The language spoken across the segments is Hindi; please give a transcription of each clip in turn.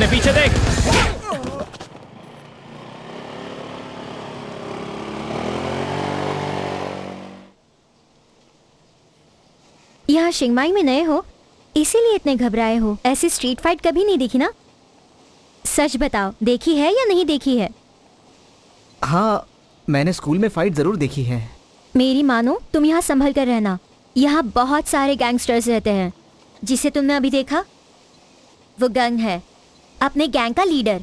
अपने पीछे देख। यहाँ शिंगमाई में नए हो इसीलिए इतने घबराए हो। ऐसी स्ट्रीट फाइट कभी नहीं देखी ना? सच बताओ, देखी है या नहीं देखी है? हाँ, मैंने स्कूल में फाइट जरूर देखी है। मेरी मानो, तुम यहाँ संभल कर रहना। यहाँ बहुत सारे गैंगस्टर्स रहते हैं। जिसे तुमने अभी देखा वो गंग है, अपने गैंग का लीडर।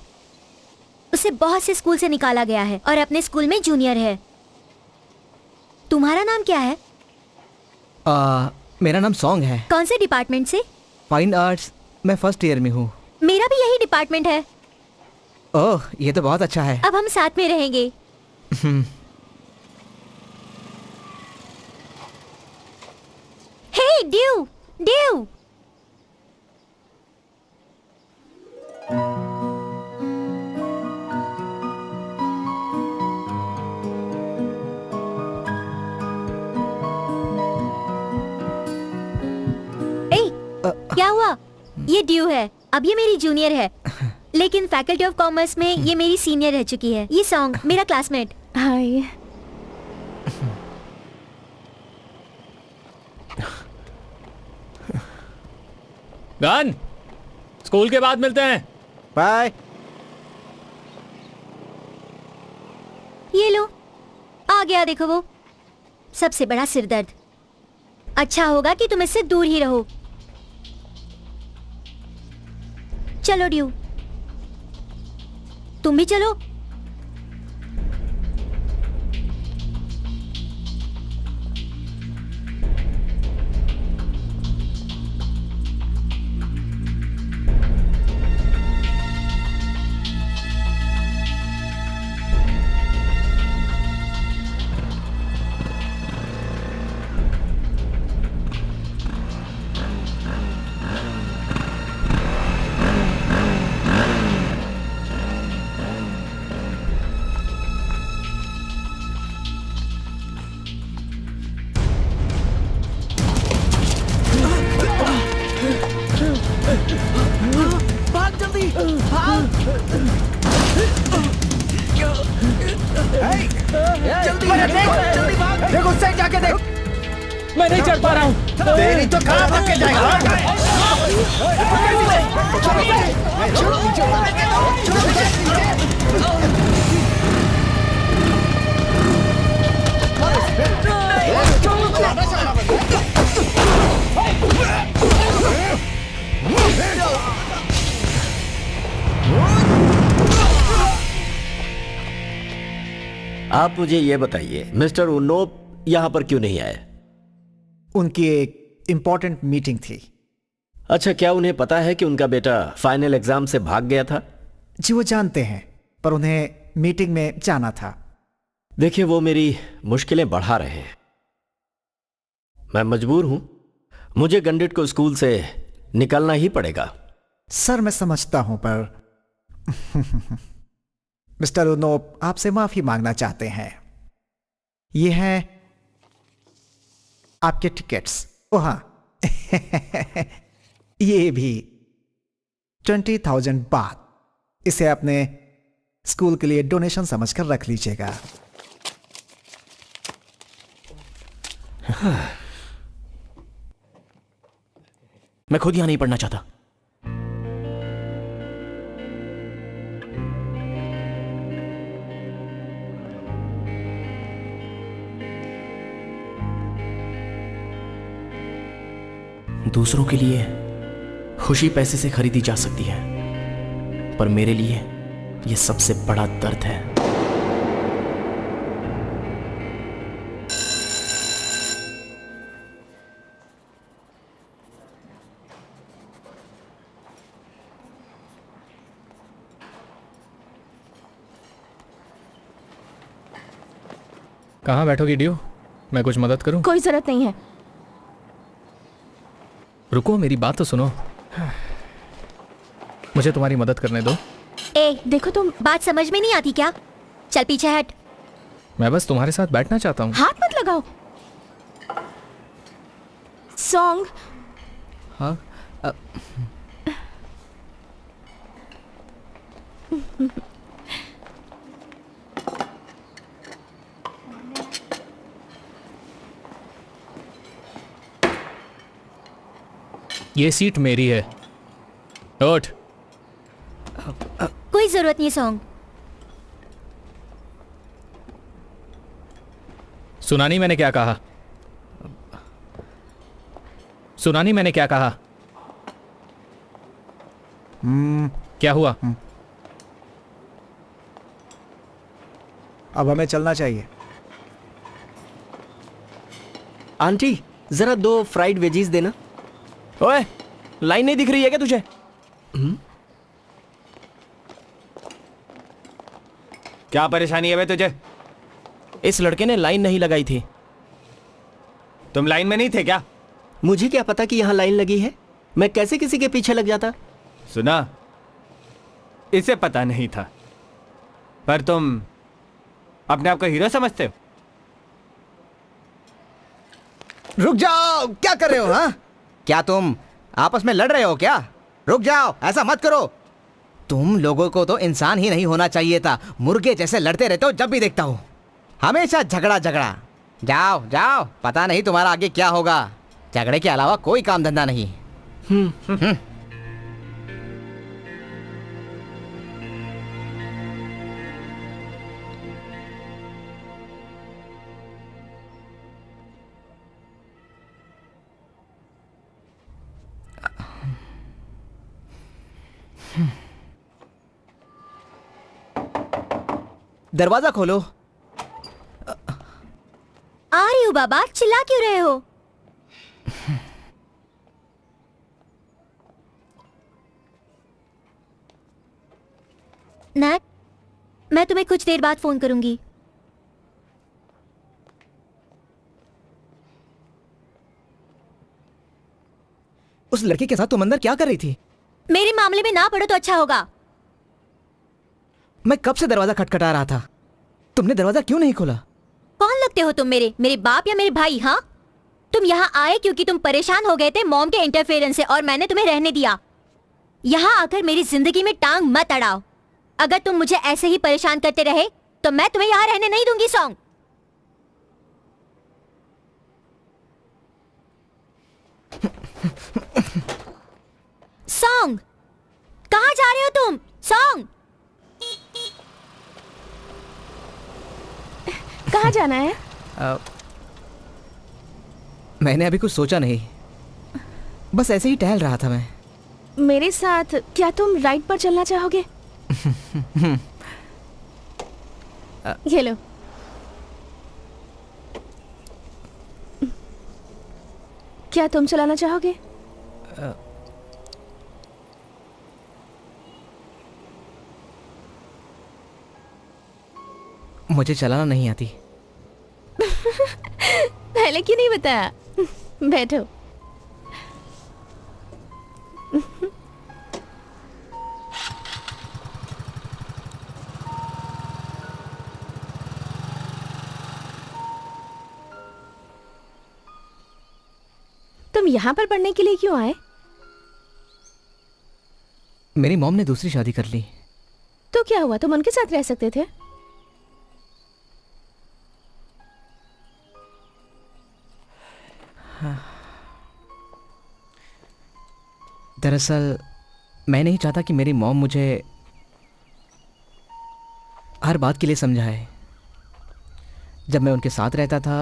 उसे बहुत से स्कूल से निकाला गया है और अपने स्कूल में जूनियर है। तुम्हारा नाम क्या है? मेरा नाम सॉन्ग है। कौन से डिपार्टमेंट से? Fine arts. मैं फर्स्ट ईयर में हूँ। मेरा भी यही डिपार्टमेंट है। ओह, ये तो बहुत अच्छा है। अब हम साथ में रहेंगे। हे ड्यू, ड्यू। क्या हुआ? ये ड्यू है। अब ये मेरी जूनियर है, लेकिन फैकल्टी ऑफ कॉमर्स में ये मेरी सीनियर रह चुकी है। ये सॉन्ग मेरा क्लासमेट। हाय। गन, स्कूल के बाद मिलते हैं। बाय। ये लो, आ गया देखो वो सबसे बड़ा सिरदर्द। अच्छा होगा कि तुम इससे दूर ही रहो। चलो ड्यू, तुम भी चलो। देख, उससे जाके देख। मैं नहीं चढ़ पा रहा हूँ। तेरी तो कहाँ भाग के जाएगा? आप मुझे ये बताइए, मिस्टर उन्नोप यहाँ पर क्यों नहीं आए? उनकी एक इंपॉर्टेंट मीटिंग थी। अच्छा, क्या उन्हें पता है कि उनका बेटा फाइनल एग्जाम से भाग गया था? जी वो जानते हैं, पर उन्हें मीटिंग में जाना था। देखिए, वो मेरी मुश्किलें बढ़ा रहे हैं। मैं मजबूर हूं, मुझे गंडिट को स्कूल से निकलना ही पड़ेगा। सर मैं समझता हूं, पर मिस्टर उन्नोप आपसे माफी मांगना चाहते हैं। ये हैं आपके टिकट्स। ओ हाँ ये भी 20,000 बात। इसे अपने स्कूल के लिए डोनेशन समझकर रख लीजिएगा। मैं खुद यहां नहीं पढ़ना चाहता। दूसरों के लिए खुशी पैसे से खरीदी जा सकती है, पर मेरे लिए यह सबसे बड़ा दर्द है। कहाँ बैठोगी ड्यू? मैं कुछ मदद करूं? कोई जरूरत नहीं है। रुको, मेरी बात तो सुनो। मुझे तुम्हारी मदद करने दो। ए देखो, तुम बात समझ में नहीं आती क्या? चल पीछे हट। मैं बस तुम्हारे साथ बैठना चाहता हूँ। हाथ मत लगाओ। सॉन्ग, हाँ, ये सीट मेरी है, उठ। कोई जरूरत नहीं सॉन्ग। सुना नहीं मैंने क्या कहा? सुना नहीं मैंने क्या कहा? क्या हुआ? अब हमें चलना चाहिए। आंटी जरा 2 फ्राइड वेजीज देना। ओए, लाइन नहीं दिख रही है क्या तुझे? क्या परेशानी है बे तुझे? इस लड़के ने लाइन नहीं लगाई थी। तुम लाइन में नहीं थे क्या? मुझे क्या पता कि यहाँ लाइन लगी है? मैं कैसे किसी के पीछे लग जाता? सुना, इसे पता नहीं था, पर तुम अपने आप को हीरो समझते हो। रुक जाओ, क्या कर रहे हो? हाँ, क्या तुम आपस में लड़ रहे हो क्या? रुक जाओ, ऐसा मत करो। तुम लोगों को तो इंसान ही नहीं होना चाहिए था, मुर्गे जैसे लड़ते रहते हो जब भी देखता हूँ। हमेशा झगड़ा झगड़ा। जाओ जाओ, पता नहीं तुम्हारा आगे क्या होगा। झगड़े के अलावा कोई काम धंधा नहीं। दरवाजा खोलो। आ रही हूँ बाबा, चिल्ला क्यों रहे हो? नैट, मैं तुम्हें कुछ देर बाद फोन करूंगी। उस लड़के के साथ तुम अंदर क्या कर रही थी? मेरे मामले में ना पड़ो तो अच्छा होगा। मैं कब से दरवाजा खटखटा रहा था, तुमने दरवाजा क्यों नहीं खोला? कौन लगते हो तुम मेरे बाप या मेरे भाई? हाँ, तुम यहाँ आए क्योंकि तुम परेशान हो गए थे मॉम के इंटरफेरेंस से, और मैंने तुम्हें रहने दिया। यहाँ आकर मेरी जिंदगी में टांग मत अड़ाओ। अगर तुम मुझे ऐसे ही परेशान करते रहे तो मैं तुम्हें यहाँ रहने नहीं दूंगी। सॉन्ग, सॉन्ग, कहाँ जा रहे हो तुम? सॉन्ग, कहाँ जाना है? मैंने अभी कुछ सोचा नहीं, बस ऐसे ही टहल रहा था मैं। मेरे साथ क्या तुम राइड पर चलना चाहोगे? ये लो। क्या तुम चलाना चाहोगे? मुझे चलाना नहीं आती। पहले क्यों नहीं बताया? बैठो। तुम यहाँ पर पढ़ने के लिए क्यों आए? मेरी मॉम ने दूसरी शादी कर ली। तो क्या हुआ, तुम उनके साथ रह सकते थे। दरअसल मैं नहीं चाहता कि मेरी मॉम मुझे हर बात के लिए समझाए। जब मैं उनके साथ रहता था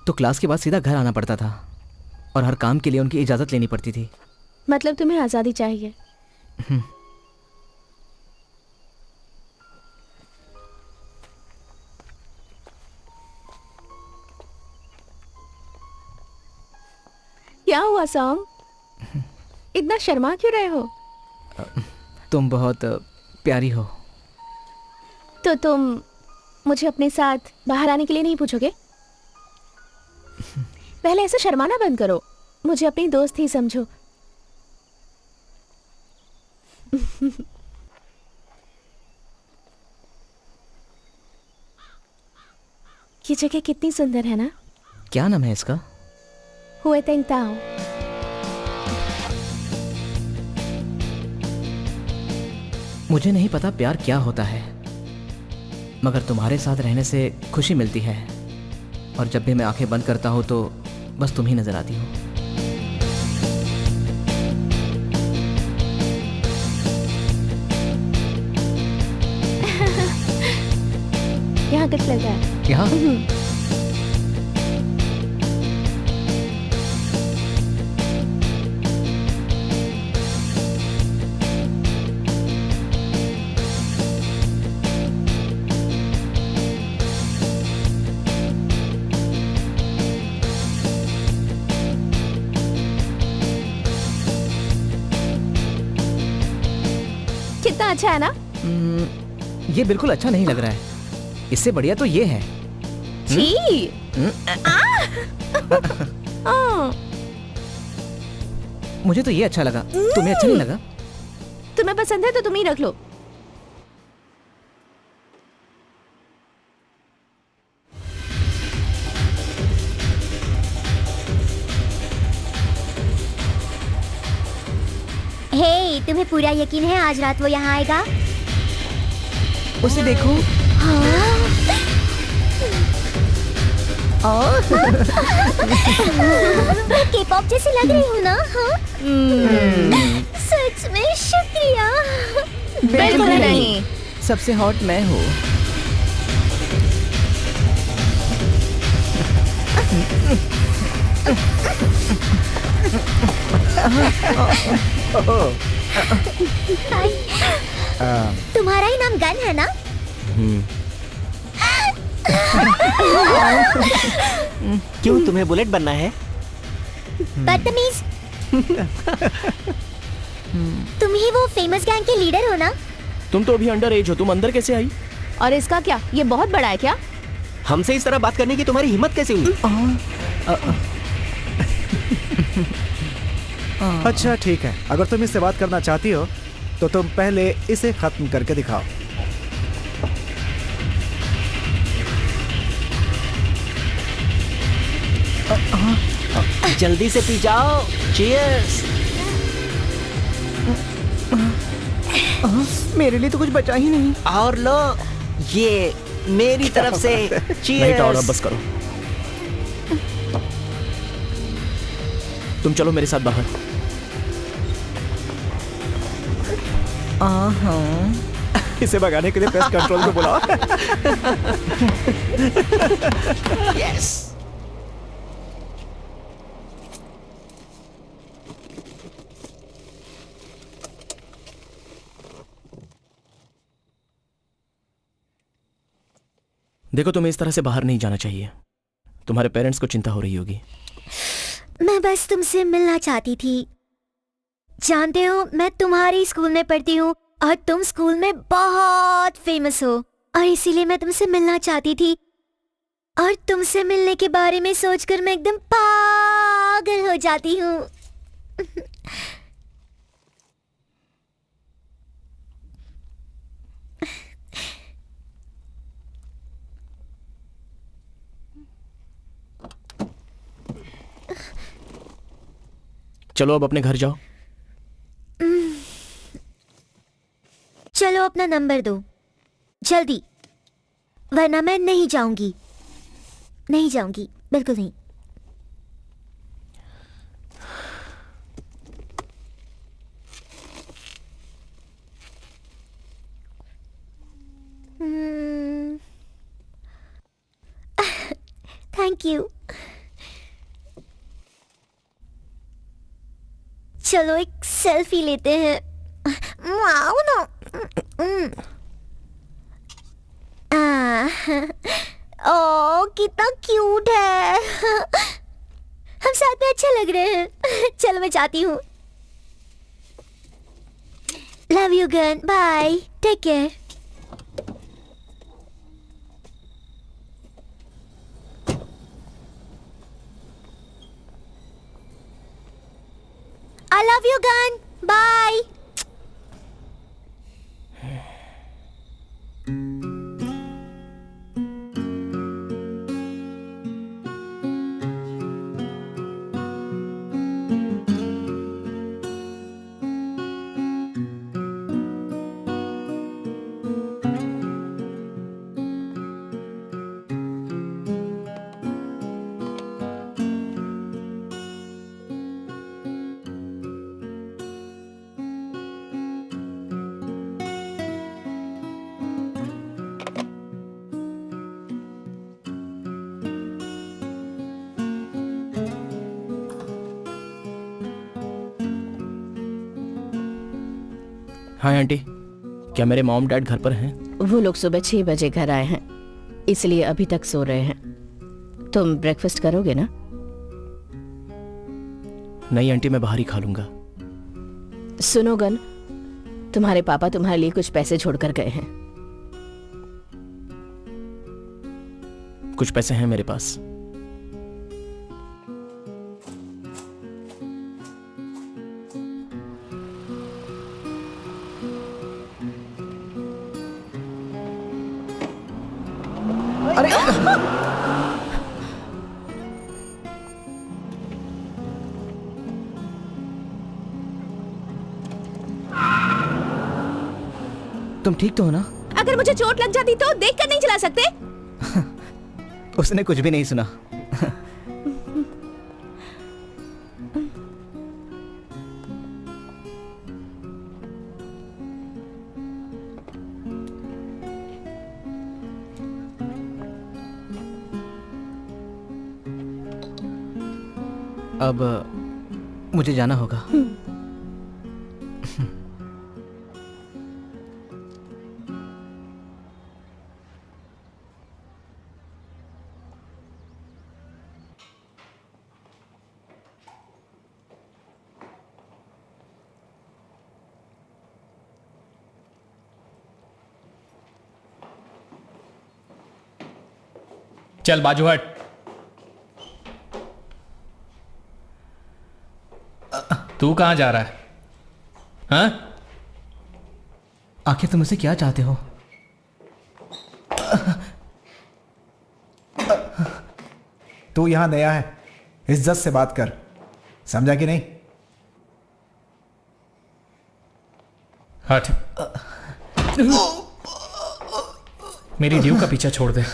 तो क्लास के बाद सीधा घर आना पड़ता था, और हर काम के लिए उनकी इजाज़त लेनी पड़ती थी। मतलब तुम्हें आज़ादी चाहिए। क्या हुआ सॉन्ग, इतना शर्मा क्यों रहे हो? तुम बहुत प्यारी हो। तो तुम मुझे अपने साथ बाहर आने के लिए नहीं पूछोगे? पहले ऐसे शर्माना बंद करो, मुझे अपनी दोस्त ही समझो। ये जगह कितनी सुंदर है ना? क्या नाम है इसका? हुए तेंगताओ। मुझे नहीं पता प्यार क्या होता है, मगर तुम्हारे साथ रहने से खुशी मिलती है। और जब भी मैं आंखें बंद करता हूँ तो बस तुम ही नजर आती हो। यहाँ कैसा लग रहा है? यहाँ कितना अच्छा है ना? ये बिल्कुल अच्छा नहीं लग रहा है। इससे बढ़िया तो ये है। छी। मुझे तो ये अच्छा लगा, तुम्हें अच्छा नहीं लगा? तुम्हें पसंद है तो तुम ही रख लो। हे, तुम्हें पूरा यकीन है आज रात वो यहाँ आएगा? उसे देखो। मैं K-pop जैसी लग रही हूँ ना? हाँ? सच में शुक्रिया। बिल्कुल नहीं। सबसे हॉट मैं हूँ। हाय। तुम्हारा ही नाम गन है ना? क्यों, तुम्हें बुलेट बनना है? बदतमीज। तुम ही वो फेमस गैंग के लीडर हो ना? तुम तो अभी अंडर एज हो, तुम अंदर कैसे आई? और इसका क्या? ये बहुत बड़ा है क्या? हमसे इस तरह बात करने की तुम्हारी हिम्मत कैसे हुई? अच्छा ठीक है, अगर तुम इससे बात करना चाहती हो तो तुम पहले इसे खत्म करके दिखाओ। जल्दी से पी जाओ। चीयर्स। मेरे लिए तो कुछ बचा ही नहीं। और लो, ये मेरी तरफ से नहीं तो चीयर्स। बस करो। तुम चलो मेरे साथ बाहर। इसे भगाने के लिए पेस्ट कंट्रोल को बुलाओ। यस। देखो, तुम्हें इस तरह से बाहर नहीं जाना चाहिए। तुम्हारे पेरेंट्स को चिंता हो रही होगी। मैं बस तुमसे मिलना चाहती थी। जानते हो, मैं तुम्हारी स्कूल में पढ़ती हूँ और तुम स्कूल में बहुत फेमस हो, और इसीलिए मैं तुमसे मिलना चाहती थी। और तुमसे मिलने के बारे में सोचकर मैं एकदम पागल हो जाती हूँ। चलो अब अपने घर जाओ। चलो अपना नंबर दो जल्दी, वरना मैं नहीं जाऊंगी। नहीं जाऊंगी, बिल्कुल नहीं। Thank you. चलो एक सेल्फी लेते हैं। Wow no. ओ कितना क्यूट है। हम साथ में अच्छे लग रहे हैं। चलो मैं जाती हूँ। Love you Gun, bye, take care. I love you, Gun. Bye. हाँ आंटी, क्या मेरे मॉम डैड घर पर हैं? वो लोग सुबह 6 बजे घर आए हैं, इसलिए अभी तक सो रहे हैं। तुम ब्रेकफास्ट करोगे ना? नहीं आंटी, मैं बाहर ही खा लूंगा। सुनो गन, तुम्हारे पापा तुम्हारे लिए कुछ पैसे छोड़कर गए हैं। कुछ पैसे हैं मेरे पास। तुम ठीक तो हो ना? अगर मुझे चोट लग जाती तो देखकर नहीं चला सकते? उसने कुछ भी नहीं सुना। अब मुझे जाना होगा। चल बाजू हट। तू कहां जा रहा है? हाँ? आखिर तुम मुझसे क्या चाहते हो? तू यहां नया है, इज्जत से बात कर, समझा कि नहीं? हट। मेरी ड्यू का पीछा छोड़ दे।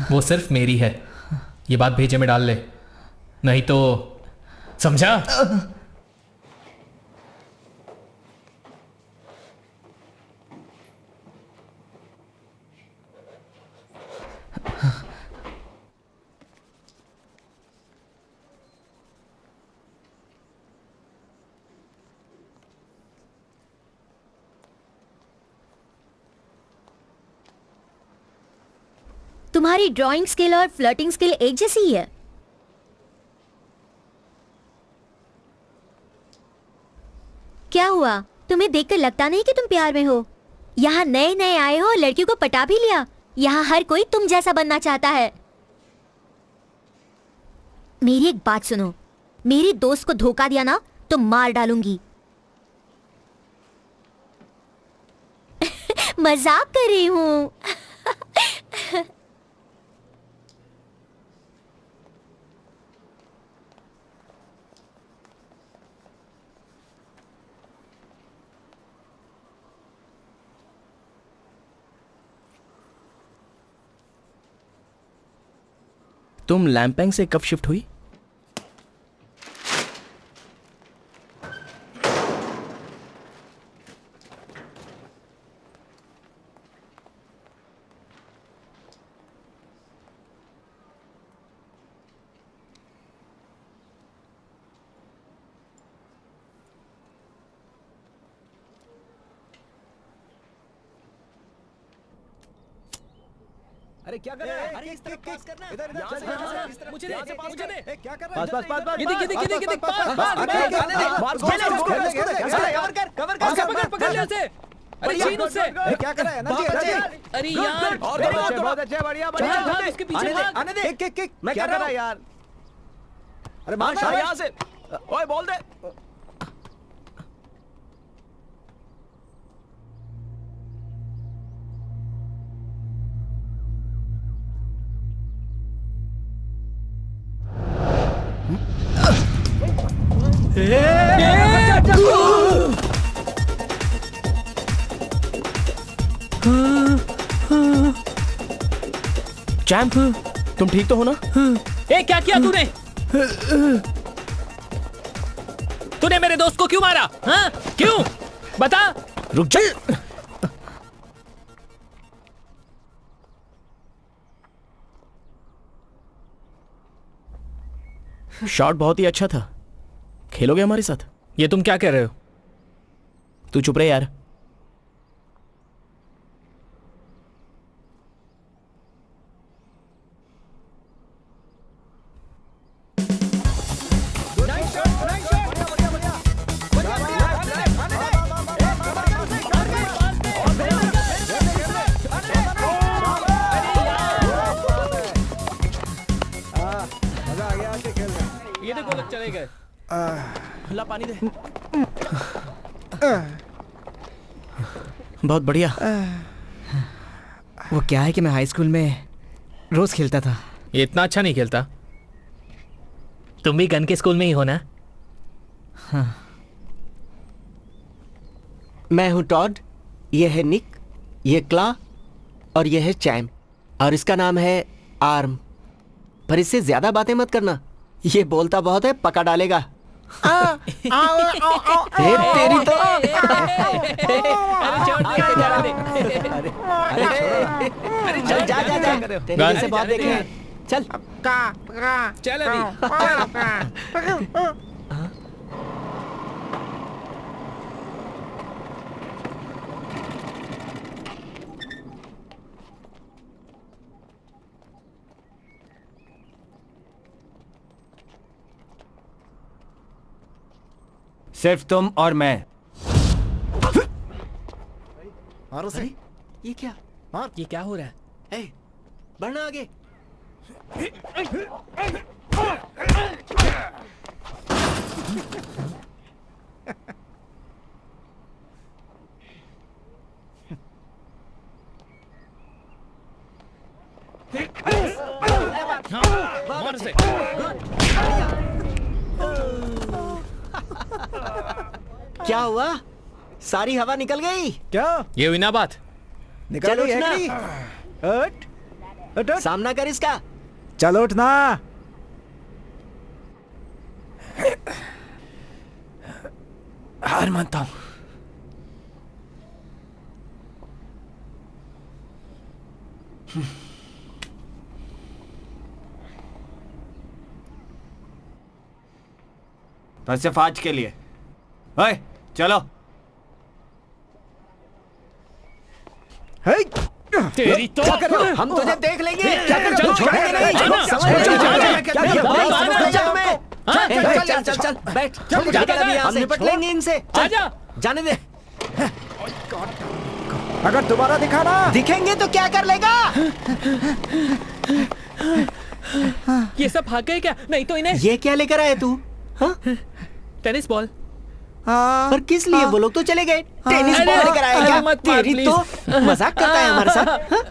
वो सिर्फ मेरी है, ये बात भेजे में डाल ले, नहीं तो समझा? तुम्हारी ड्राइंग स्किल और फ्लर्टिंग स्किल एक जैसी ही है। क्या हुआ? तुम्हें देखकर लगता नहीं कि तुम प्यार में हो। यहाँ नए नए आए हो और लड़कियों को पटा भी लिया। यहाँ हर कोई तुम जैसा बनना चाहता है। मेरी एक बात सुनो, मेरी दोस्त को धोखा दिया ना तो मार डालूंगी। मजाक कर रही हूँ। तुम लैम्पेंग से कब शिफ्ट हुई? अरे क्या कर रहा है? अरे इस तरफ पास करना। इधर इधर चल चल। मुझे दे, मुझे दे। क्या कर रहा है? पास पास पास। गिदी, पकड़ ले उसे। अरे छीन उससे। क्या कर रहा है? अच्छे। अरे यार, बहुत अच्छे, बढ़िया बढ़िया। भाग, उसके पीछे भाग। आने दे। किक मैं क्या कर रहा है यार? अरे मार यहाँ से। ओए बोल दे। चैंप, तुम ठीक तो हो ना? ए, क्या किया तूने? तूने मेरे दोस्त को क्यों मारा? हाँ? क्यों? बता। रुक जा। शॉट बहुत ही अच्छा था। खेलोगे हमारे साथ? ये तुम क्या कह रहे हो? तू चुप रहे यार। ये देखो लोग चले गए। ला पानी दे। बहुत बढ़िया। वो क्या है कि मैं हाई स्कूल में रोज खेलता था। ये इतना अच्छा नहीं खेलता। तुम भी गन के स्कूल में ही हो ना? मैं हूं टॉड, ये है निक, ये क्ला और ये है चैम, और इसका नाम है आर्म। पर इससे ज्यादा बातें मत करना, ये बोलता बहुत है, पका डालेगा। तेरी तो चल जा जा जा, तेरे जैसे बहुत देखे हैं। चल चल अभी। सिर्फ तुम और मैं। और उसे ये क्या? ये क्या हो रहा है? ए, बढ़ना आगे। मार उसे। क्या हुआ? सारी हवा निकल गई क्या ये हुई ना बात। निकल चल गई है उठना। कि नहीं? हट, हट, हट। सामना कर इसका। चल उठना। हार मानता हूं। बस सिर्फ आज के लिए। ओए, चलो। है तेरी तो हम तुझे देख लेंगे। चल, छोड़ेंगे नहीं। चल, समझ चल, नहीं चल, आ रहा है। चल, क्या ये चल, बात चल, समझ चल, हमें? हाँ, चल चल चल चल बैठ। जाकर अभी यहाँ से निपट लेंगे इनसे। चल, आजा। जाने दे। अगर दोबारा दिखाना दिखेंगे तो क्या कर लेगा? ये सब भाग गए क्या? नहीं तो इन्हें ये क्या लेकर आए तू? हाँ? Tennis ball. पर किस लिए? वो लोग तो चले गए। टेनिस अरे, बॉल लेकर आए अरे क्या? मत मार, तेरी प्लीज। तो मजाक करता है हमारे साथ। हाँ?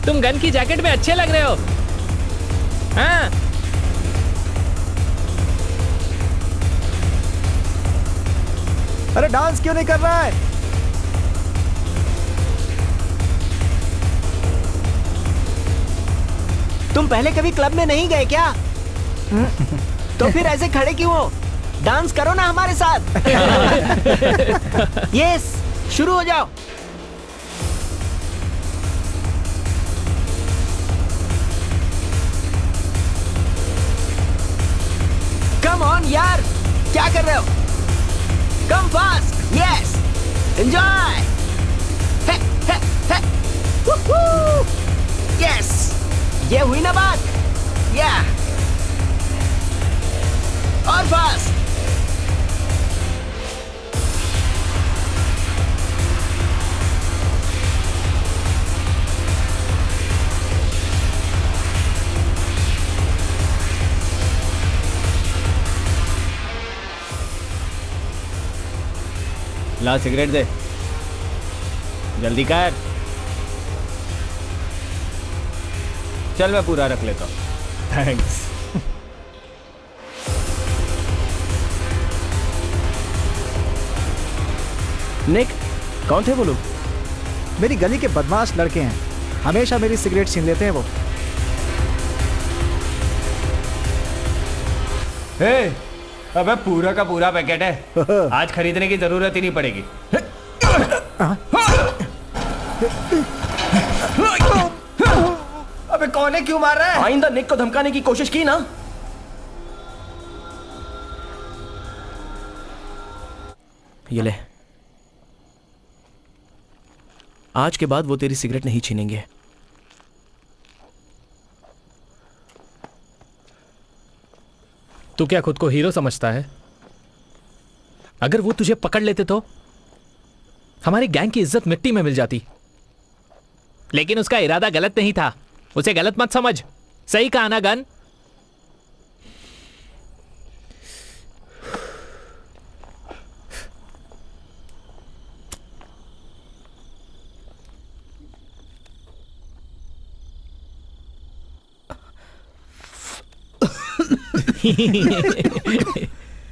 तुम गन की जैकेट में अच्छे लग रहे हो। हाँ अरे डांस क्यों नहीं कर रहा है? तुम पहले कभी क्लब में नहीं गए क्या? तो फिर ऐसे खड़े क्यों हो? डांस करो ना हमारे साथ। यस, शुरू हो जाओ। कम ऑन यार, क्या कर रहे हो? Come fast, yes, enjoy. Yes, ये हुई ना बात? या और फास्ट। ला सिगरेट दे, जल्दी कर। चल मैं पूरा रख लेता हूँ। थैंक्स। निक, कौन थे वो लोग? मेरी गली के बदमाश लड़के हैं, हमेशा मेरी सिगरेट छीन लेते हैं वो। हे, अबे पूरा का पूरा पैकेट है, आज खरीदने की जरूरत ही नहीं पड़ेगी। अबे कौन है, क्यों मार रहा है? आइंदा निक को धमकाने की कोशिश की ना। ये ले, आज के बाद वो तेरी सिगरेट नहीं छीनेंगे। तू क्या खुद को हीरो समझता है? अगर वो तुझे पकड़ लेते तो हमारी गैंग की इज्जत मिट्टी में मिल जाती। लेकिन उसका इरादा गलत नहीं था, उसे गलत मत समझ। सही कहा ना गन?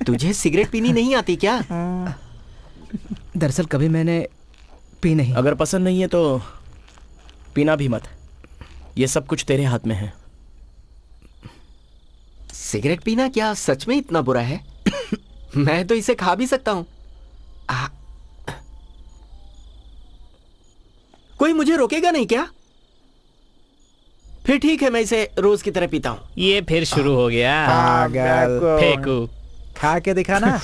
तुझे सिगरेट पीनी नहीं आती क्या? दरअसल कभी मैंने पी नहीं। अगर पसंद नहीं है तो पीना भी मत। ये सब कुछ तेरे हाथ में है। सिगरेट पीना क्या सच में इतना बुरा है? मैं तो इसे खा भी सकता हूं। कोई मुझे रोकेगा नहीं क्या? फिर ठीक है, मैं इसे रोज की तरह पीता हूं। ये फिर शुरू हो गया। पागल। फेंकू। खा के दिखा ना।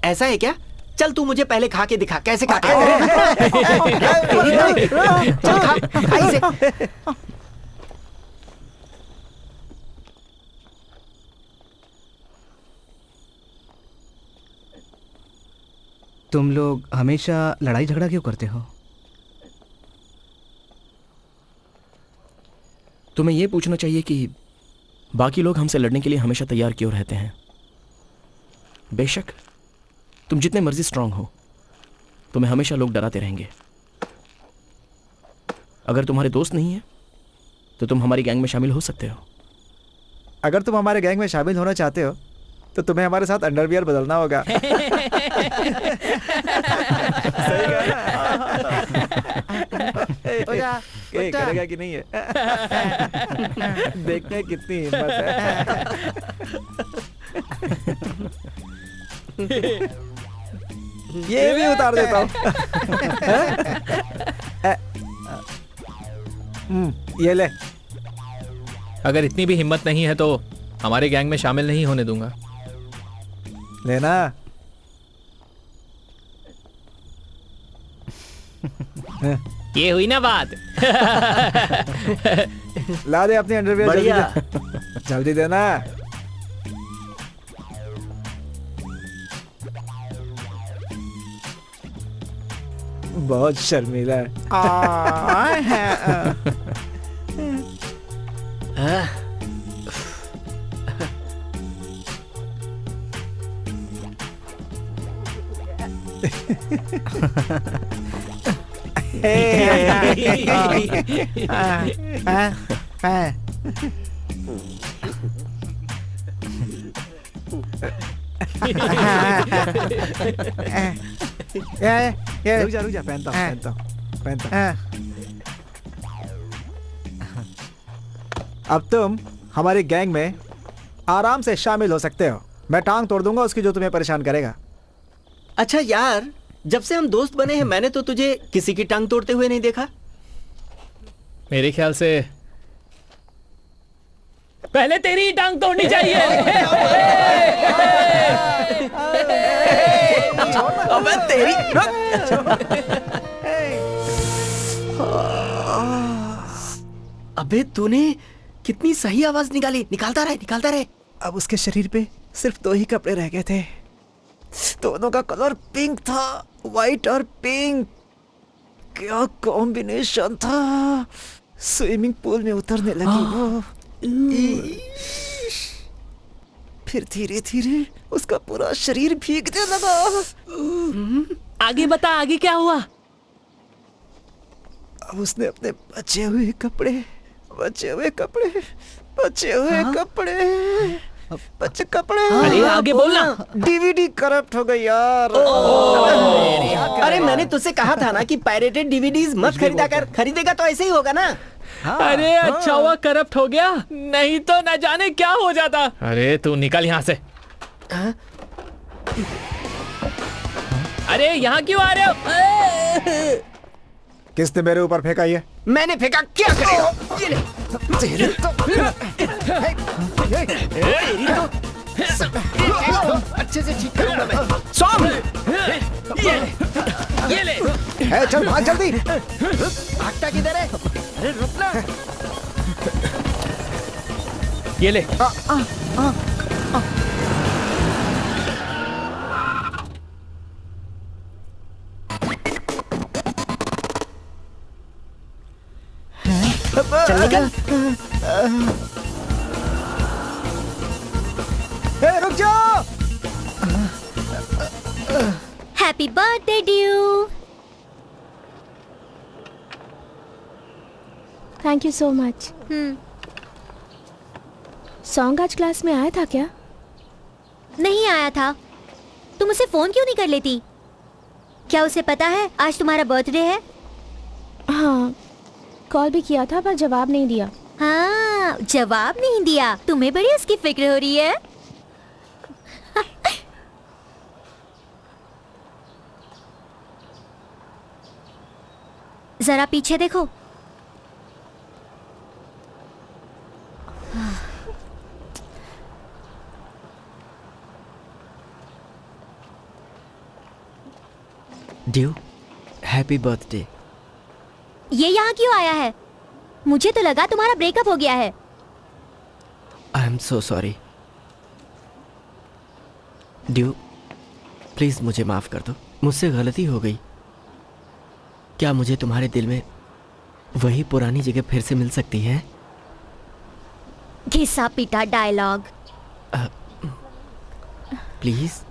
ऐसा है क्या? चल तू मुझे पहले खा के दिखा, कैसे खाते हैं? चल खा इसे। तुम लोग हमेशा लड़ाई झगड़ा क्यों करते हो? तुम्हें यह पूछना चाहिए कि बाकी लोग हमसे लड़ने के लिए हमेशा तैयार क्यों रहते हैं। बेशक तुम जितने मर्जी स्ट्रांग हो, तुम्हें हमेशा लोग डराते रहेंगे। अगर तुम्हारे दोस्त नहीं है तो तुम हमारी गैंग में शामिल हो सकते हो। अगर तुम हमारे गैंग में शामिल होना चाहते हो तो तुम्हें हमारे साथ अंडरवियर बदलना होगा। सही कहा। करेगा कि नहीं है? देखते हैं कितनी हिम्मत है। ये भी उतार देता हूँ। ये ले। अगर इतनी भी हिम्मत नहीं है तो हमारे गैंग में शामिल नहीं होने दूंगा। लेना। ये हुई ना बात। ला दे अपनी अंडरवियर जल्दी बढ़िया। दे। जल्दी देना। बहुत शर्मीला है। रुक जा पहनता हूँ। अब तुम हमारी गैंग में आराम से शामिल हो सकते हो। मैं टांग तोड़ दूंगा उसकी जो तुम्हें परेशान करेगा। अच्छा यार, जब से हम दोस्त बने हैं मैंने तो तुझे किसी की टांग तोड़ते हुए नहीं देखा। मेरे ख्याल से पहले तेरी ही टांग तोड़नी चाहिए। अबे तेरी अबे तूने कितनी सही आवाज निकाली। निकालता रहे। अब उसके शरीर पे सिर्फ 2 ही कपड़े रह गए थे। दोनों का कलर पिंक था, वाइट और पिंक। क्या कॉम्बिनेशन था। स्विमिंग पूल में उतरने लगी वो। फिर धीरे धीरे उसका पूरा शरीर भीगने लगा। आगे बता, आगे क्या हुआ? अब उसने अपने बचे हुए कपड़े अरे आगे बोलना। डीवीडी करप्ट हो गई यार। अरे मैंने तुझसे कहा था ना कि पायरेटेड डीवीडीज मत खरीदा कर। खरीदेगा तो ऐसे ही होगा ना। अरे अच्छा हुआ करप्ट हो गया, नहीं तो न जाने क्या हो जाता। अरे तू निकल यहाँ से। अरे यहाँ क्यों आ रहे हो? किसने मेरे ऊपर फेंका ये? मैंने फेंका, क्या करेगा? ये ले। तेरी तो अच्छे से ठीक करूंगा मैं। सॉम! ये ले। है, चल भाग जल्दी। भागता किधर है? अरे रुकना। ये ले। चल निकल। रुक जाओ। Happy birthday due. Thank you so much. Song आज क्लास में आया था क्या? नहीं आया था। तुम उसे फोन क्यों नहीं कर लेती? क्या उसे पता है आज तुम्हारा बर्थडे है? हाँ, कॉल भी किया था पर जवाब नहीं दिया। हाँ, जवाब नहीं दिया। तुम्हें बड़ी उसकी फिक्र हो रही है। जरा पीछे देखो। Due, happy birthday. ये यहाँ क्यों आया है? मुझे तो लगा तुम्हारा ब्रेकअप हो गया है। I am so sorry. Due, please मुझे माफ कर दो। मुझसे गलती हो गई। क्या मुझे तुम्हारे दिल में वही पुरानी जगह फिर से मिल सकती है? घिसा पिटा डायलॉग। प्लीज।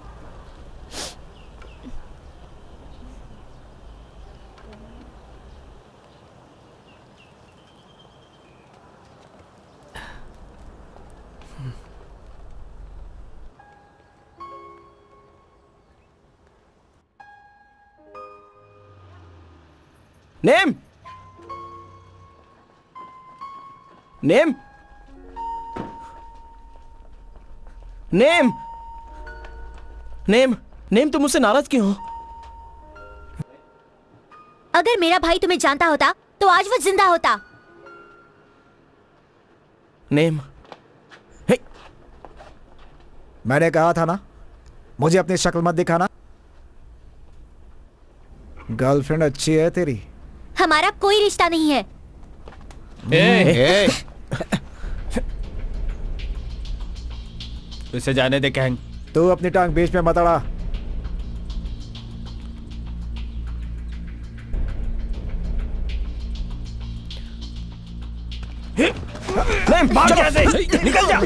नेम! नेम! नेम! नेम! नेम, तुम मुझसे नाराज क्यों हो? अगर मेरा भाई तुम्हें जानता होता तो आज वो जिंदा होता। नेम! हे! मैंने कहा था ना, मुझे अपनी शक्ल मत दिखाना। गर्लफ्रेंड अच्छी है तेरी। हमारा कोई रिश्ता नहीं है। उसे जाने दे कैंग। तू अपनी टांग बीच में मत अड़ा। नेम, भाग यहाँ से! निकल जा!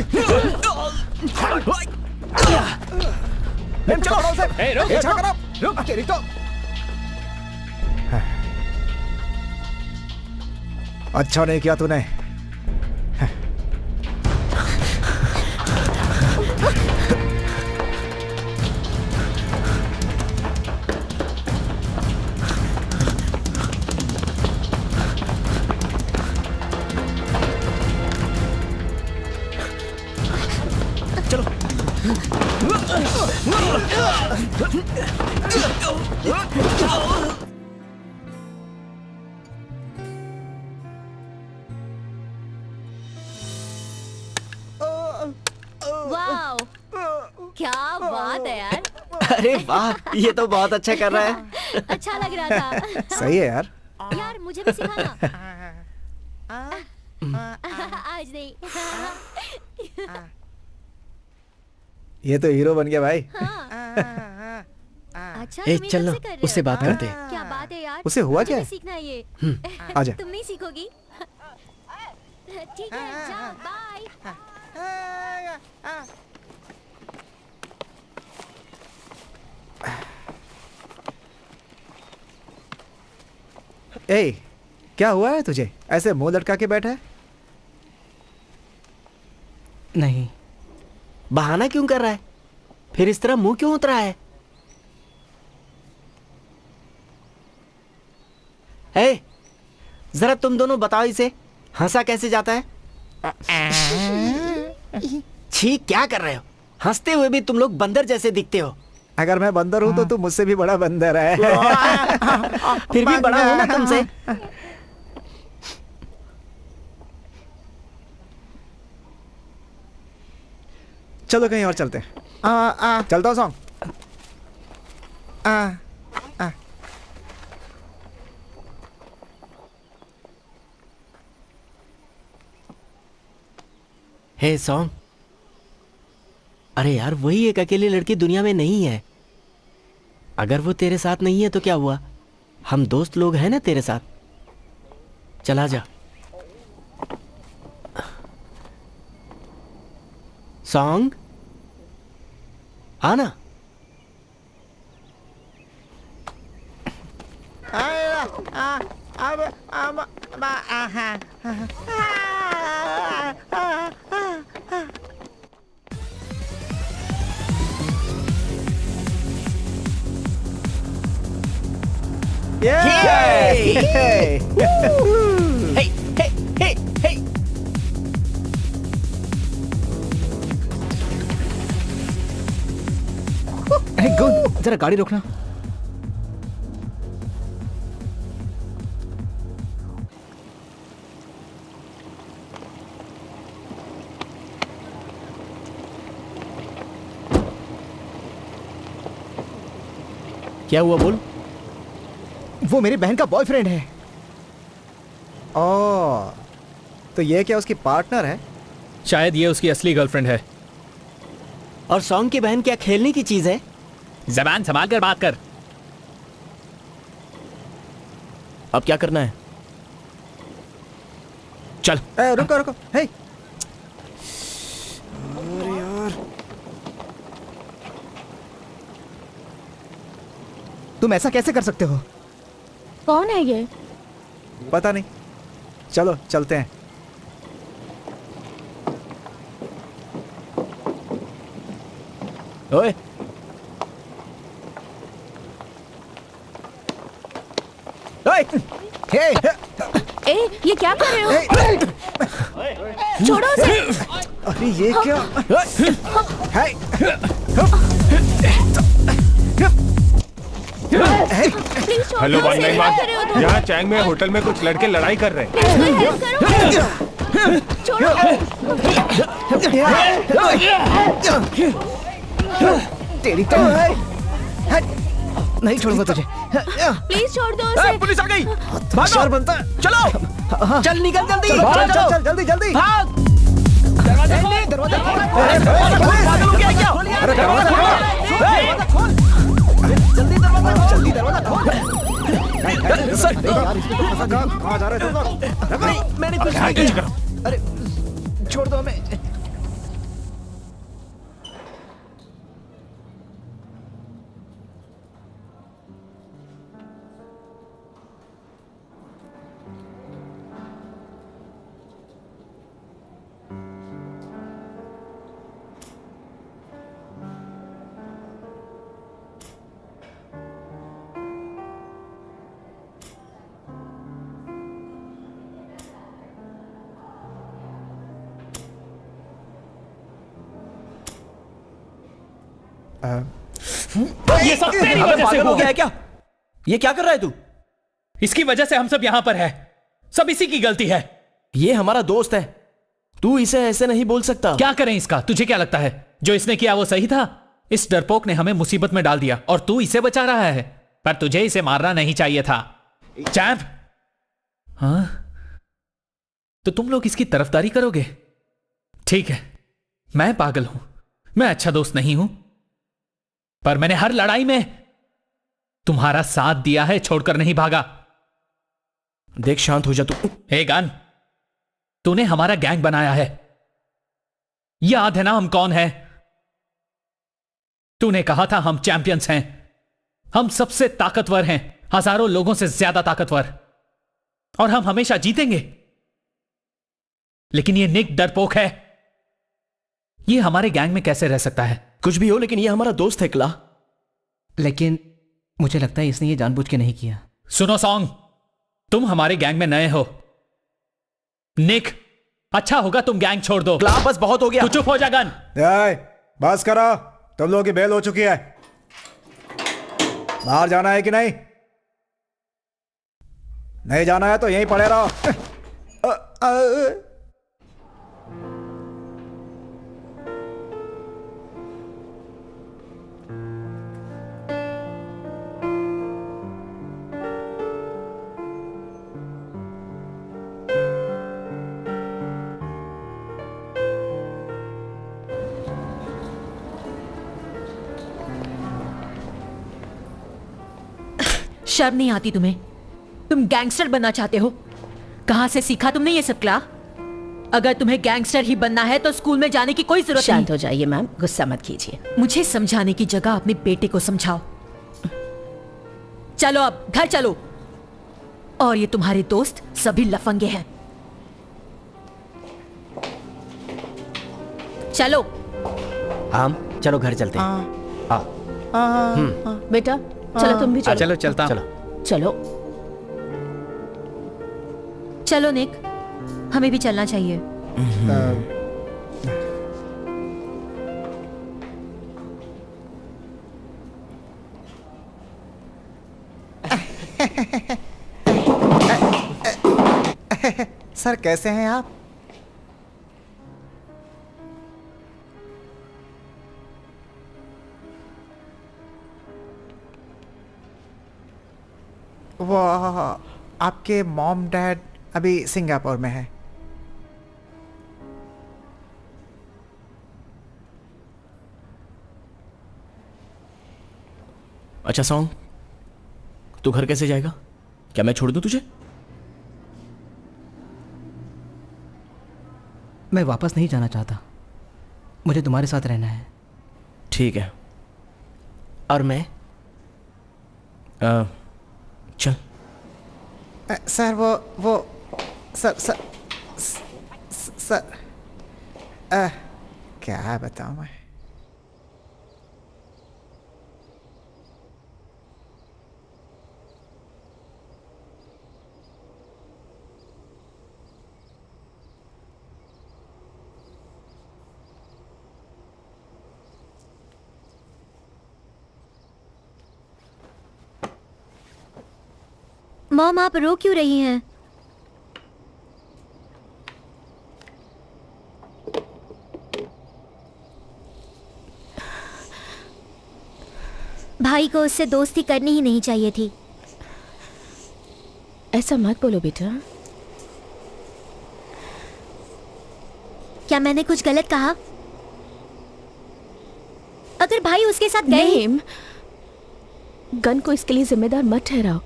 नेम, चलो से। रुक। पीछा करो। रुक तेरी तो। अच्छा नहीं किया तूने। वाओ, क्या बात है यार। अरे वाह, ये तो बहुत अच्छा कर रहा है। अच्छा लग रहा था। सही है यार। यार मुझे भी सिखाना। आज नहीं। ये तो हीरो बन गया भाई। अच्छा ए, तुम ये चल ना, कब से कर रहे हो? उससे बात करते हैं। क्या बात है यार। उसे हुआ मुझे क्या भी है? सीखना है ये। आजा। तुम नहीं सीखोगी? ठीक है, जाओ, बाय। ए, क्या हुआ है तुझे? ऐसे मुंह लटका के बैठा है? नहीं। बहाना क्यों कर रहा है? फिर इस तरह मुंह क्यों उतरा है? ए, जरा तुम दोनों बताओ इसे, हंसा कैसे जाता है? छी, क्या कर रहे हो? हंसते हुए भी तुम लोग बंदर जैसे दिखते हो। अगर मैं बंदर हूं तो तू मुझसे भी बड़ा बंदर है। फिर भी बड़ा हूं ना तुमसे। चलो कहीं और चलते हैं। चलता हूँ सॉन्ग। हे सॉन्ग, अरे यार, वही एक अकेली लड़की दुनिया में नहीं है। अगर वो तेरे साथ नहीं है तो क्या हुआ? हम दोस्त लोग हैं ना तेरे साथ। चला जा। सॉन्ग, आना। Yay! हे हे हे हे। अरे गुड, जरा गाड़ी रोकना। क्या हुआ बोल? वो मेरी बहन का बॉयफ्रेंड है। ओ, तो ये क्या उसकी पार्टनर है? शायद ये उसकी असली गर्लफ्रेंड है। और सॉन्ग की बहन क्या खेलने की चीज है? जबान संभाल कर बात कर। अब क्या करना है? चल। ए, रुको रुको, हे। अरे यार, तुम ऐसा कैसे कर सकते हो? कौन है ये? पता नहीं। चलो चलते हैं। ओए, ओए, हे, ए, ये क्या कर रहे हो? छोड़ो उसे। अरे ये क्या? हे, प्लीज छोड़ो हेलो उसे। 191, क्या कर रहे हो तुम? यहाँ चैंग में होटल में कुछ लड़के लड़ाई कर रहे हैं। प्लीज कोई हेल्प करो। छोड़ो। तेरी तो नहीं छोड़ूंगा तुझे। प्लीज छोड़ दो उसे। पुलिस आ गई। होशियार बनता है। चलो, चल निकल जल्दी। चल चल चल चल, जल्दी जल्दी। दरवाजा खोल। अरे पागल हो गया क्या? अरे दरवाजा खोल। जल्दी दरवाजा खोल। यार, इसमें तो फंसा जा। कहाँ जा रहे तुम लोग? मैंने कुछ नहीं किया। अरे छोड़ दो हमें। ये सब तेरी अबे वजह से पागल हो हुआ गया है। है क्या? ये क्या कर रहा है तू? इसकी वजह से हम सब यहां पर है। सब इसी की गलती है। ये हमारा दोस्त है, तू इसे ऐसे नहीं बोल सकता। क्या करें इसका? तुझे क्या लगता है जो इसने किया वो सही था? इस डरपोक ने हमें मुसीबत में डाल दिया और तू इसे बचा रहा है। पर तुझे इसे मारना नहीं चाहिए था। चैंप, हाँ? तो तुम लोग इसकी तरफदारी करोगे? ठीक है, मैं पागल हूं, मैं अच्छा दोस्त नहीं हूं, पर मैंने हर लड़ाई में तुम्हारा साथ दिया है, छोड़कर नहीं भागा। देख शांत हो जा तू। हे गन, तूने हमारा गैंग बनाया है, याद है ना हम कौन है? तूने कहा था हम चैंपियंस हैं, हम सबसे ताकतवर हैं, हजारों लोगों से ज्यादा ताकतवर, और हम हमेशा जीतेंगे। लेकिन ये निक डरपोक है, ये हमारे गैंग में कैसे रह सकता है? कुछ भी हो, लेकिन ये हमारा दोस्त है क्ला। लेकिन मुझे लगता है इसने ये जानबूझ के नहीं किया। सुनो सॉन्ग, तुम हमारे गैंग में नए हो। निक, अच्छा होगा तुम गैंग छोड़ दो। क्ला बस बहुत हो गया। तू चुप हो जा गन। बस करो, तुम लोगों की बेल हो चुकी है। बाहर जाना है कि नहीं? नहीं जाना है तो यहीं पड़े रहो। शर्म नहीं आती तुम्हें? तुम गैंगस्टर बनना चाहते हो? कहां से सीखा तुमने ये सब क्ला? अगर तुम्हें गैंगस्टर ही बनना है तो स्कूल में जाने की कोई जरूरत नहीं। शांत हो जाइए मैम, गुस्सा मत कीजिए। मुझे समझाने की जगह अपने बेटे को समझाओ। चलो अब घर चलो। और ये तुम्हारे दोस्त सभी लफंगे हैं। चलो। हम चलो घर चलते हैं। बेटा चलो, तुम भी चलो। चलो चलता हूं। चलो। चलो निक, हमें भी चलना चाहिए। सर कैसे हैं आप? वो आपके मॉम डैड अभी सिंगापुर में है। अच्छा सॉन्ग, तू घर कैसे जाएगा? क्या मैं छोड़ दूं तुझे? मैं वापस नहीं जाना चाहता, मुझे तुम्हारे साथ रहना है। ठीक है। और मैं चल। सर वो सर सर सर क्या बताऊं मैं? मॉम, आप रो क्यों रही हैं? भाई को उससे दोस्ती करनी ही नहीं चाहिए थी। ऐसा मत बोलो बेटा। क्या मैंने कुछ गलत कहा? अगर भाई उसके साथ गए। नहीं, गन को इसके लिए जिम्मेदार मत ठहराओ।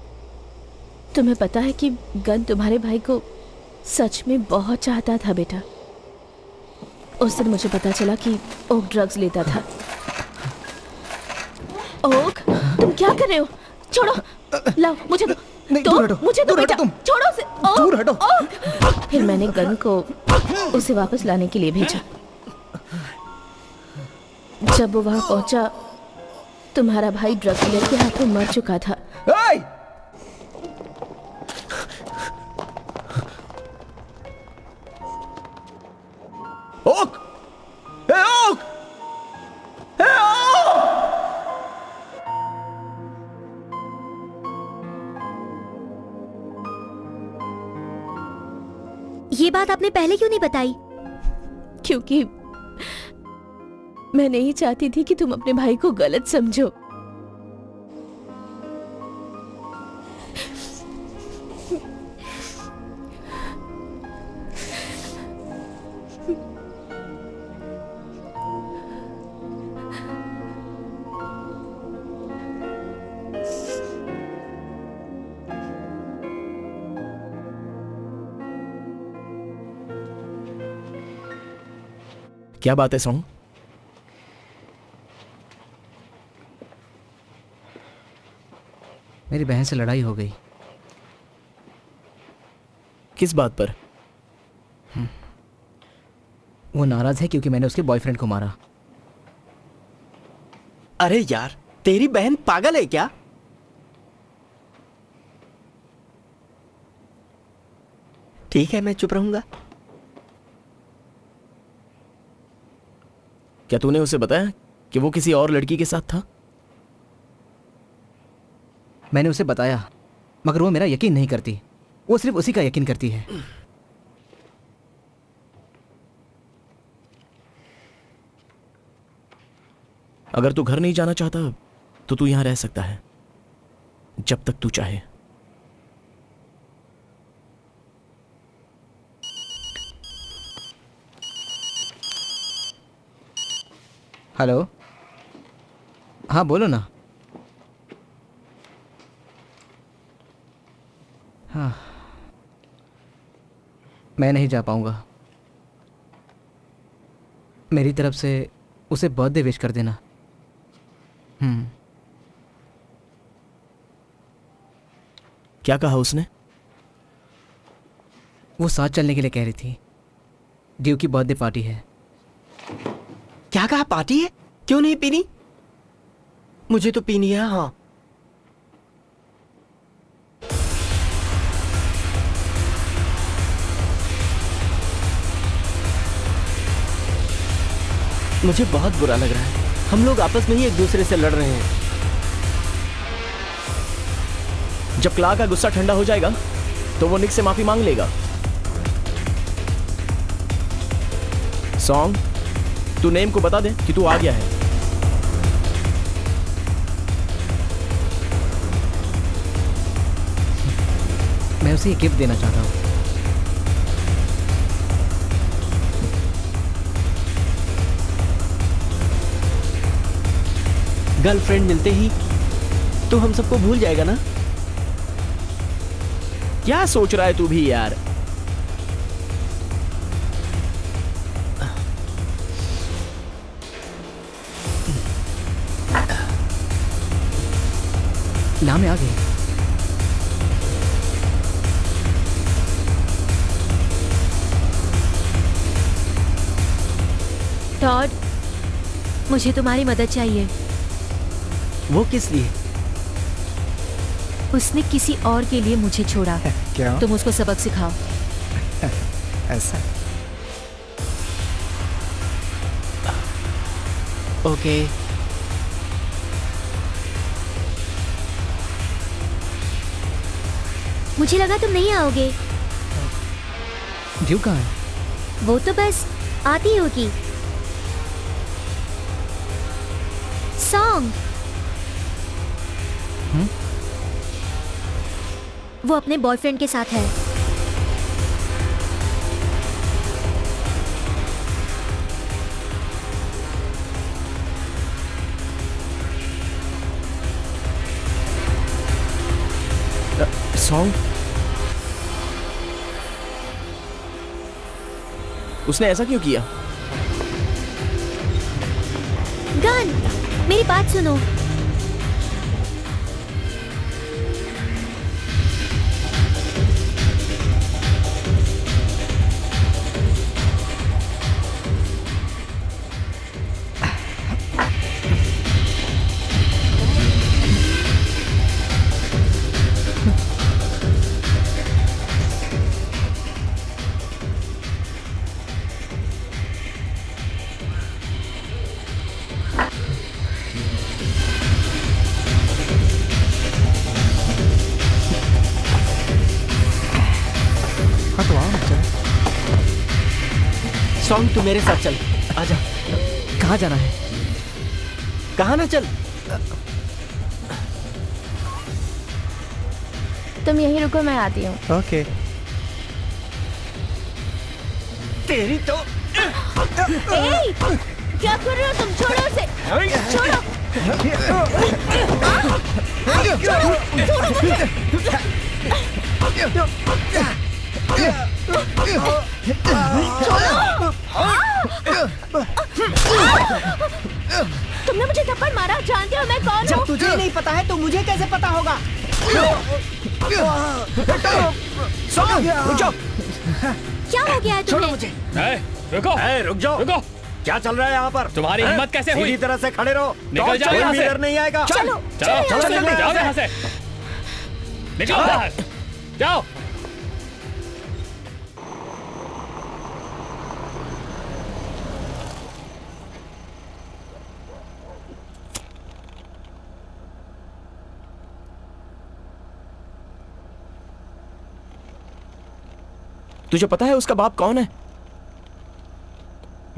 तुम्हें पता है कि गन तुम्हारे भाई को सच में बहुत चाहता था बेटा। उस दिन मुझे पता चला कि ओक ड्रग्स लेता था। ओक, तुम क्या कर रहे हो? छोड़ो, लाओ मुझे दो। नहीं, दो, दूर हटो, मुझे दो दूर बेटा। हटो तुम। छोड़ो उसे। ओक, दूर हटो। ओक। फिर मैंने गन को उसे वापस लाने के लिए भेजा। जब वो वहां पहुंचा, तुम्हारा भाई ड्रग डीलर के हाथों मर चुका था। ओक! ए ओक! ए ओक! बात आपने पहले क्यों नहीं बताई? क्योंकि मैं नहीं चाहती थी कि तुम अपने भाई को गलत समझो। क्या बात है सॉन्ग? मेरी बहन से लड़ाई हो गई। किस बात पर? वो नाराज है क्योंकि मैंने उसके बॉयफ्रेंड को मारा। अरे यार, तेरी बहन पागल है क्या? ठीक है, मैं चुप रहूंगा। क्या तूने उसे बताया कि वो किसी और लड़की के साथ था? मैंने उसे बताया, मगर वो मेरा यकीन नहीं करती। वो सिर्फ उसी का यकीन करती है। अगर तू घर नहीं जाना चाहता तो तू यहां रह सकता है, जब तक तू चाहे। हेलो, हाँ बोलो ना। हाँ, मैं नहीं जा पाऊंगा। मेरी तरफ से उसे बर्थडे विश कर देना। क्या कहा उसने? वो साथ चलने के लिए कह रही थी। ड्यू की बर्थडे पार्टी है। क्या कहा? पार्टी है? क्यों नहीं पीनी? मुझे तो पीनी है। हाँ, मुझे बहुत बुरा लग रहा है। हम लोग आपस में ही एक दूसरे से लड़ रहे हैं। जब क्ला का गुस्सा ठंडा हो जाएगा तो वो निक से माफी मांग लेगा। सॉन्ग, तू नेम को बता दे कि तू आ गया है। मैं उसे ये गिफ्ट देना चाहता हूँ। गर्लफ्रेंड मिलते ही तो हम सबको भूल जाएगा ना? क्या सोच रहा है तू भी यार? ना मैं आ गई। टॉड, मुझे तुम्हारी मदद चाहिए। वो किस लिए? उसने किसी और के लिए मुझे छोड़ा। क्या? तुम उसको सबक सिखाओ। ऐसा? ओके। मुझे लगा तुम नहीं आओगे। ड्यू कहाँ है? वो तो बस आती होगी। सॉन्ग, वो अपने बॉयफ्रेंड के साथ है। सॉन्ग, उसने ऐसा क्यों किया? गन, मेरी बात सुनो। सॉन्ग तू मेरे साथ चल, आजा। कहाँ जाना है? कहाँ ना चल? तुम यहीं रुको, मैं आती हूँ। ओके। तेरी तो क्या कर रहे हो तुम? छोड़ो उसे, छोड़ो। तुमने मुझे थप्पड़ मारा, जानते हो मैं कौन हूँ? जब तुझे नहीं पता है तो मुझे कैसे पता होगा? रुक जाओ। क्या हो गया है तुम्हें? रुको, रुक जाओ। रुको। क्या चल रहा है यहाँ पर? तुम्हारी हिम्मत कैसे हुई? सीधी तरह से खड़े रहो। निकल जाओ यहाँ से। इधर नहीं आएगा। चलो, चलो जल्दी जाओ यहाँ से। निकलो बाहर, जाओ। तुझे पता है उसका बाप कौन है?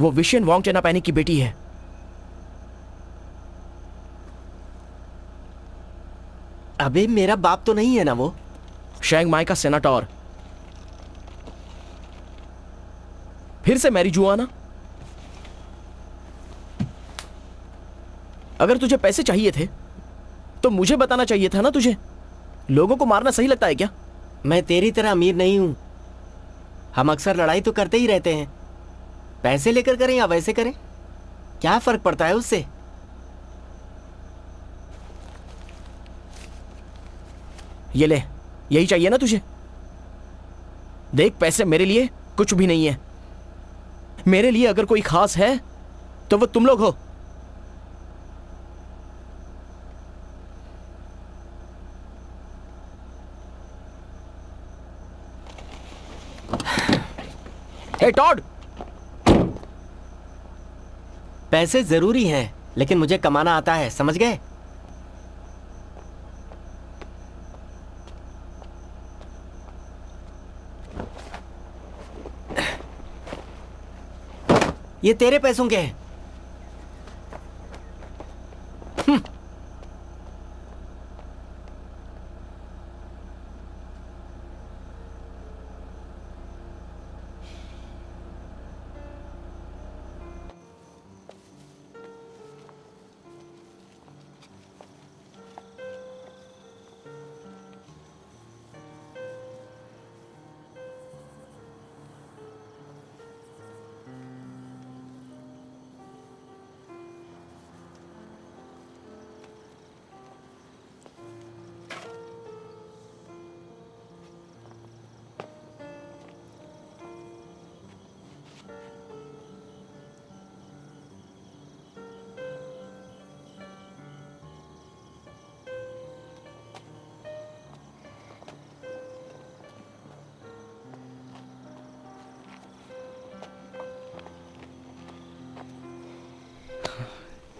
वो विशियन वोंग चेनापैनी की बेटी है। अबे मेरा बाप तो नहीं है ना वो? शैंग माई का सेनाटोर। फिर से मैरी जुआना। अगर तुझे पैसे चाहिए थे तो मुझे बताना चाहिए था ना तुझे। लोगों को मारना सही लगता है क्या? मैं तेरी तरह अमीर नहीं हूं। हम अक्सर लड़ाई तो करते ही रहते हैं। पैसे लेकर करें या वैसे करें, क्या फर्क पड़ता है उससे? ये ले, यही चाहिए ना तुझे? देख, पैसे मेरे लिए कुछ भी नहीं है। मेरे लिए अगर कोई खास है तो वो तुम लोग हो। हे टॉड, पैसे जरूरी हैं, लेकिन मुझे कमाना आता है, समझ गए? ये तेरे पैसों के हैं।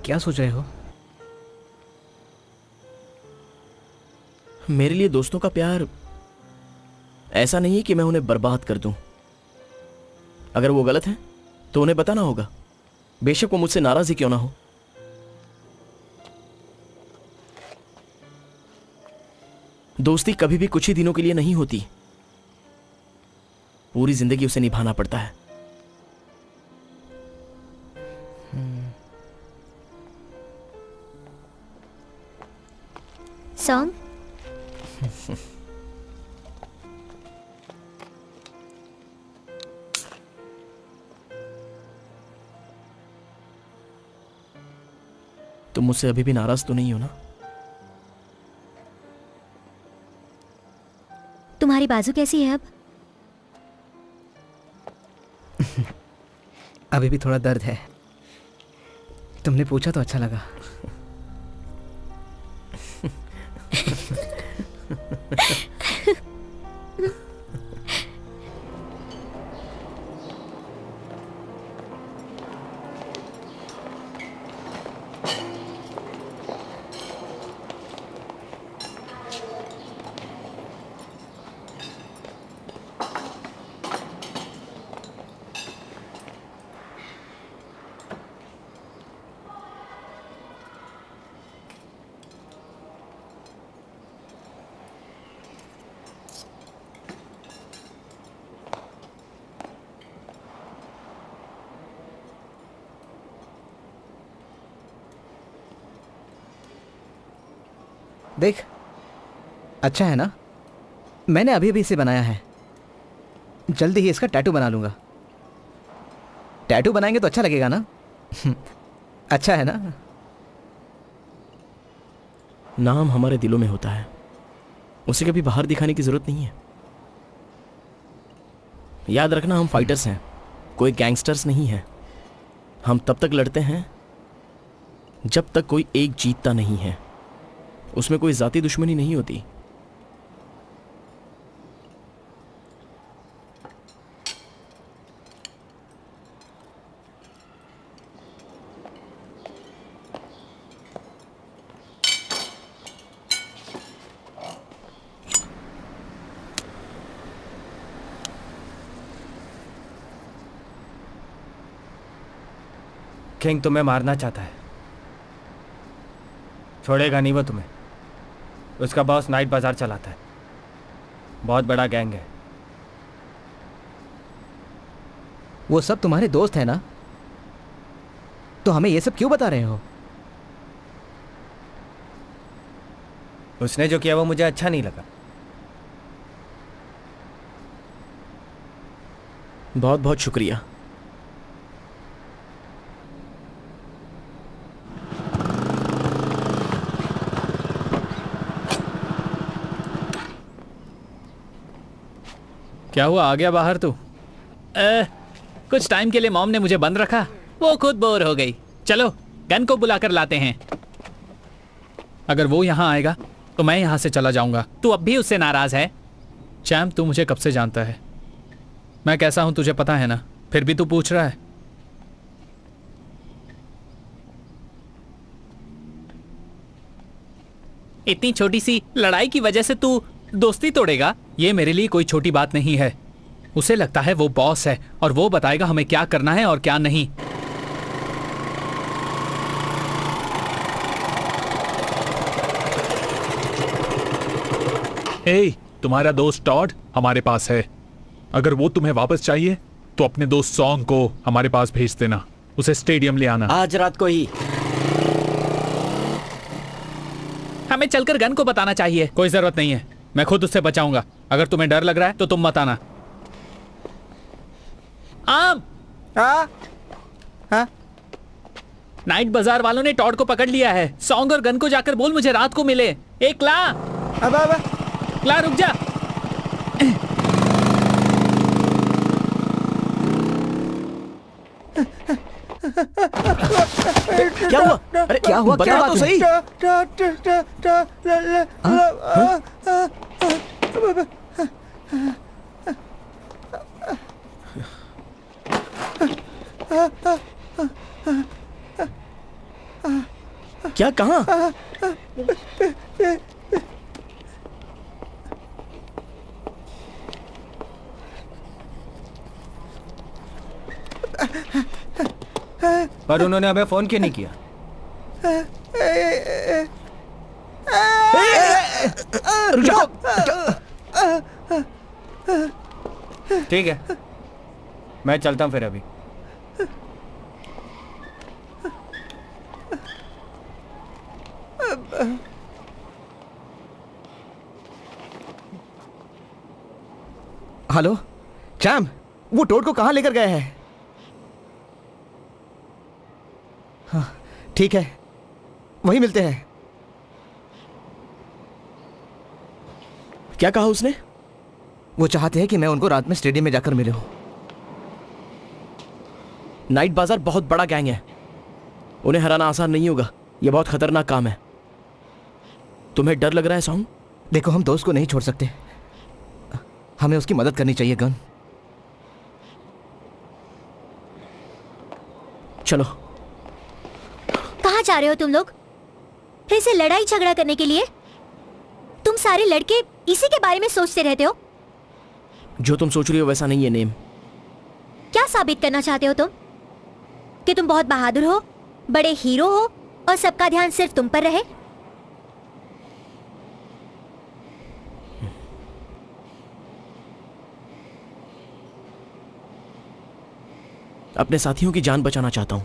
क्या सोच रहे हो? मेरे लिए दोस्तों का प्यार ऐसा नहीं है कि मैं उन्हें बर्बाद कर दूं। अगर वो गलत है तो उन्हें बताना होगा, बेशक वो मुझसे नाराज ही क्यों ना हो। दोस्ती कभी भी कुछ ही दिनों के लिए नहीं होती, पूरी जिंदगी उसे निभाना पड़ता है। सॉन्ग तुम मुझसे अभी भी नाराज तो नहीं हो ना? तुम्हारी बाजू कैसी है अब? अभी भी थोड़ा दर्द है। तुमने पूछा तो अच्छा लगा। देख, अच्छा है ना? मैंने अभी अभी इसे बनाया है, जल्दी ही इसका टैटू बना लूंगा। टैटू बनाएंगे तो अच्छा लगेगा ना? अच्छा है ना? नाम हमारे दिलों में होता है, उसे कभी बाहर दिखाने की जरूरत नहीं है। याद रखना, हम फाइटर्स हैं, कोई गैंगस्टर्स नहीं हैं। हम तब तक लड़ते हैं जब तक कोई एक जीतता नहीं है। उसमें कोई जाती दुश्मनी नहीं होती। किंग तुम्हें मारना चाहता है, छोड़ेगा नहीं वो तुम्हें। उसका बॉस नाइट बाजार चलाता है, बहुत बड़ा गैंग है। वो सब तुम्हारे दोस्त हैं ना? तो हमें ये सब क्यों बता रहे हो? उसने जो किया वो मुझे अच्छा नहीं लगा। बहुत बहुत शुक्रिया। क्या हुआ, आ गया बाहर तू? कुछ टाइम के लिए मॉम ने मुझे बंद रखा, वो खुद बोर हो गई। चलो गन को बुलाकर लाते हैं। अगर वो यहाँ आएगा तो मैं यहाँ से चला जाऊंगा। तू अब भी उससे नाराज है? चैम, तू मुझे कब से जानता है, मैं कैसा हूं तुझे पता है ना, फिर भी तू पूछ रहा है। इतनी छोटी सी लड़ाई की वजह से तू दोस्ती तोड़ेगा? ये मेरे लिए कोई छोटी बात नहीं है। उसे लगता है वो बॉस है और वो बताएगा हमें क्या करना है और क्या नहीं। ए, तुम्हारा दोस्त टॉड हमारे पास है। अगर वो तुम्हें वापस चाहिए तो अपने दोस्त सॉन्ग को हमारे पास भेज देना, उसे स्टेडियम ले आना। आज रात को ही। हमें चलकर गन को बताना चाहिए। कोई जरूरत नहीं है, मैं खुद उससे बचाऊंगा। अगर तुम्हें डर लग रहा है तो तुम मत आना। आम, नाइट बाजार वालों ने टॉड को पकड़ लिया है। सॉन्ग और गन को जाकर बोल मुझे रात को मिले। एक क्ला रुक जा। क्या हुआ? अरे क्या हुआ? बता बता तो सही। क्या, कहाँ? पर उन्होंने हमें फोन क्यों नहीं किया? ठीक है, मैं चलता हूं फिर अभी। हेलो चैम, वो टोड को कहाँ लेकर गए हैं? हाँ ठीक है, वहीं मिलते हैं। क्या कहा उसने? वो चाहते हैं कि मैं उनको रात में स्टेडियम में जाकर मिलूं। नाइट बाजार बहुत बड़ा गैंग है, उन्हें हराना आसान नहीं होगा। यह बहुत खतरनाक काम है। तुम्हें डर लग रहा है सॉन्ग? देखो, हम दोस्त को नहीं छोड़ सकते, हमें उसकी मदद करनी चाहिए। गन, चलो। कहाँ जा रहे हो तुम लोग? फिर से लड़ाई झगड़ा करने के लिए? तुम सारे लड़के इसी के बारे में सोचते रहते हो। जो तुम सोच रही हो वैसा नहीं है नेम। क्या साबित करना चाहते हो तुम? कि तुम बहुत बहादुर हो, बड़े हीरो हो और सबका ध्यान सिर्फ तुम पर रहे? अपने साथियों की जान बचाना चाहता हूं।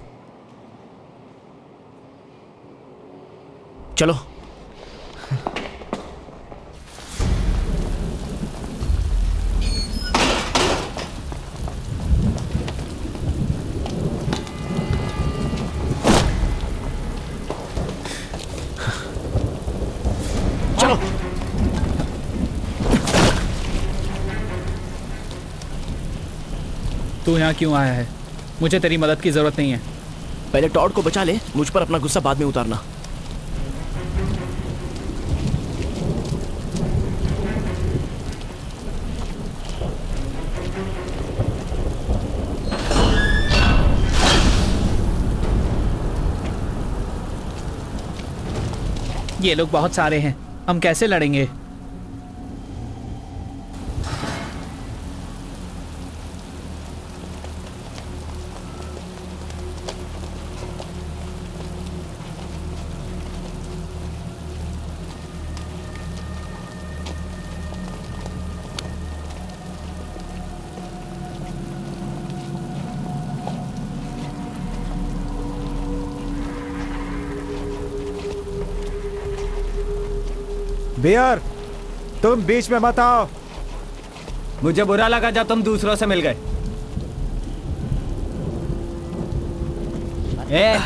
चलो। तू यहाँ क्यों आया है? मुझे तेरी मदद की जरूरत नहीं है। पहले टॉड को बचा ले, मुझ पर अपना गुस्सा बाद में उतारना। ये लोग बहुत सारे हैं, हम कैसे लड़ेंगे? बियर, तुम बीच में मत आओ। मुझे बुरा लगा जब तुम दूसरों से मिल गए। ए,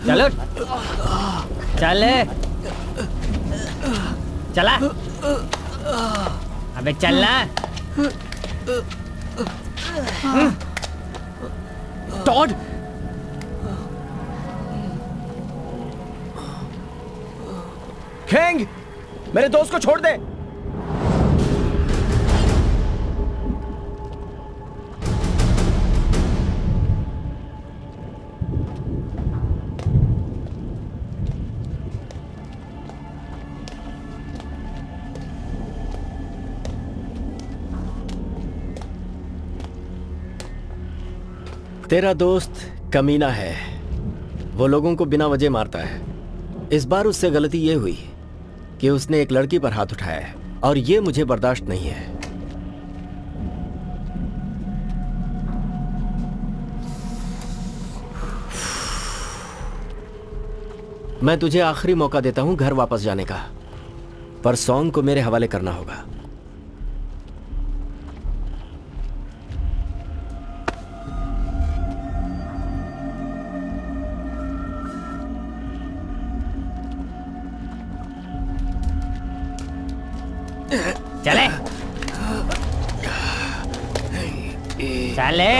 चलो, चले, चला, अबे चलना। टॉड, खेंग, मेरे दोस्त को छोड़ दे। तेरा दोस्त कमीना है, वो लोगों को बिना वजह मारता है। इस बार उससे गलती ये हुई कि उसने एक लड़की पर हाथ उठाया है और ये मुझे बर्दाश्त नहीं है। मैं तुझे आखिरी मौका देता हूं घर वापस जाने का, पर सॉन्ग को मेरे हवाले करना होगा। चले, चले।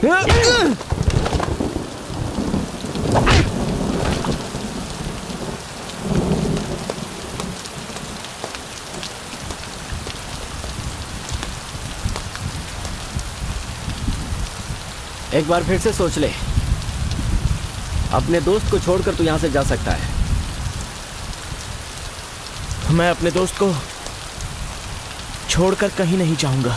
एक बार फिर से सोच ले, अपने दोस्त को छोड़कर तू यहां से जा सकता है। मैं अपने दोस्त को छोड़कर कहीं नहीं जाऊंगा।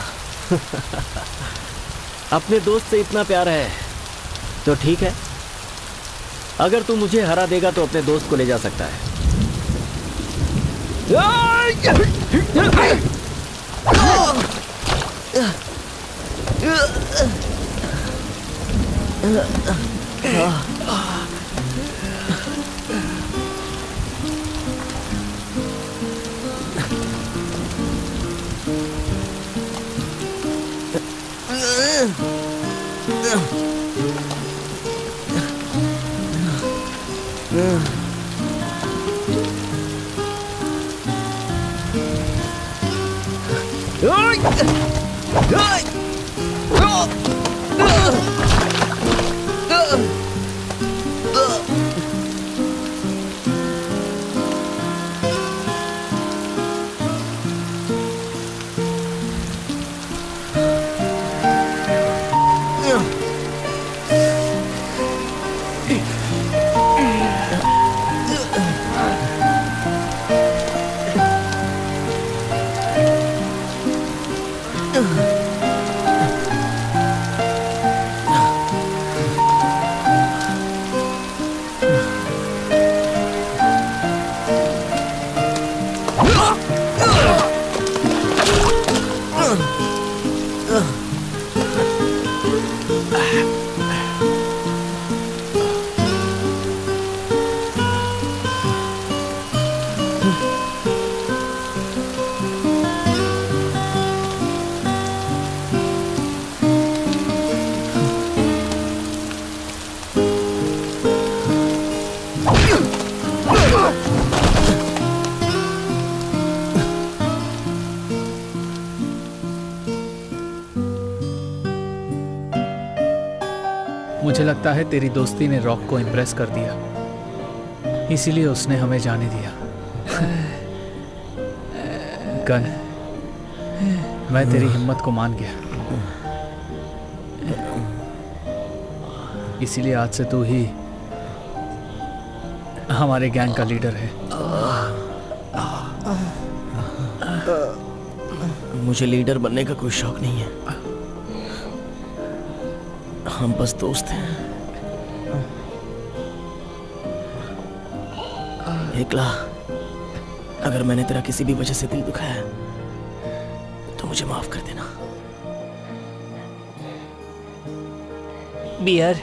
अपने दोस्त से इतना प्यार है तो ठीक है, अगर तू मुझे हरा देगा तो अपने दोस्त को ले जा सकता है। मुझे लगता है तेरी दोस्ती ने रॉक को इम्प्रेस कर दिया, इसीलिए उसने हमें जाने दिया। गन, मैं तेरी हिम्मत को मान गया, इसीलिए आज से तू ही हमारे गैंग का लीडर है। मुझे लीडर बनने का कोई शौक नहीं है, हम बस दोस्त हैं। एकला, अगर मैंने तेरा किसी भी वजह से दिल दुखाया तो मुझे माफ कर देना। बियर,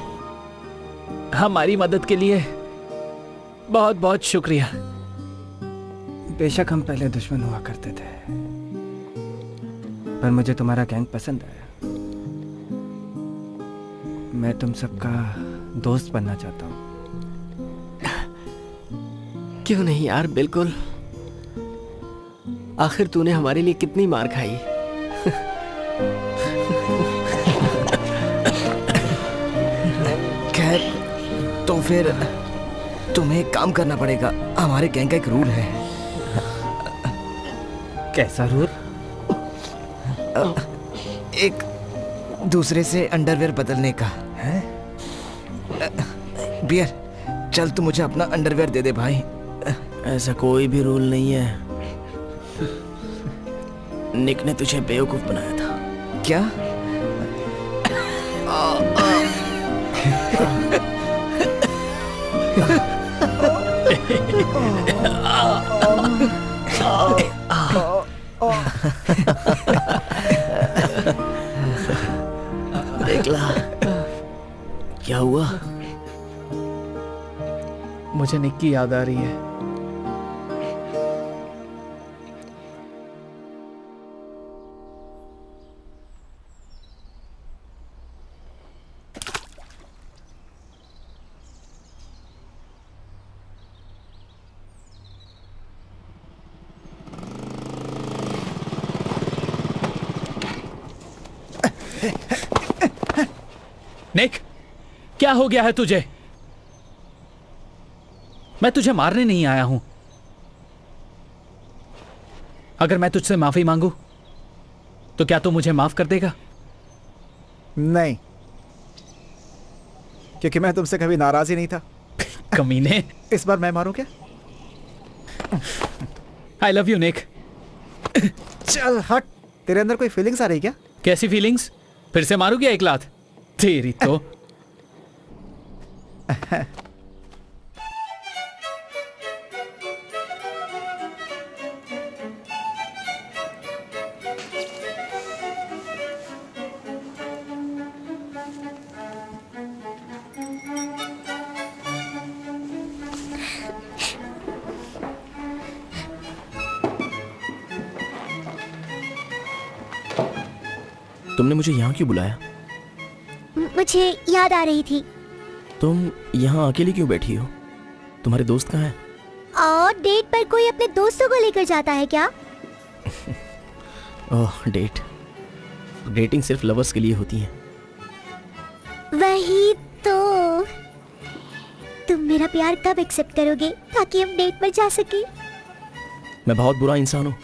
हमारी मदद के लिए बहुत बहुत शुक्रिया। बेशक हम पहले दुश्मन हुआ करते थे, पर मुझे तुम्हारा गैंग पसंद आया। मैं तुम सबका दोस्त बनना चाहता हूँ। क्यों नहीं यार, बिल्कुल। आखिर तूने हमारे लिए कितनी मार खाई। खैर, तो फिर तुम्हें एक काम करना पड़ेगा। हमारे गैंग का एक रूल है। कैसा रूल? एक दूसरे से अंडरवेयर बदलने का है। बियर, चल तू मुझे अपना अंडरवेयर दे दे भाई। ऐसा कोई भी रूल नहीं है, निक ने तुझे बेवकूफ बनाया था। क्या? एकला, क्या हुआ? मुझे निक की याद आ रही है। निक, क्या हो गया है तुझे? मैं तुझे मारने नहीं आया हूं। अगर मैं तुझसे माफी मांगू तो क्या तू मुझे माफ कर देगा? नहीं, क्योंकि मैं तुमसे कभी नाराज ही नहीं था। कमीने। इस बार मैं मारूं क्या? आई लव यू निक। चल हट। तेरे अंदर कोई फीलिंग्स आ रही क्या? कैसी फीलिंग्स? फिर से मारू क्या एक लात? तेरी तो। तुमने मुझे यहाँ क्यों बुलाया? मुझे याद आ रही थी। तुम यहाँ अकेली क्यों बैठी हो? तुम्हारे दोस्त कहाँ हैं? और डेट पर कोई अपने दोस्तों को लेकर जाता है क्या? ओह, डेट। डेटिंग सिर्फ लवर्स के लिए होती है। वही तो। तुम मेरा प्यार कब एक्सेप्ट करोगे ताकि हम डेट पर जा सके? मैं बहुत बुरा इंसान हूँ।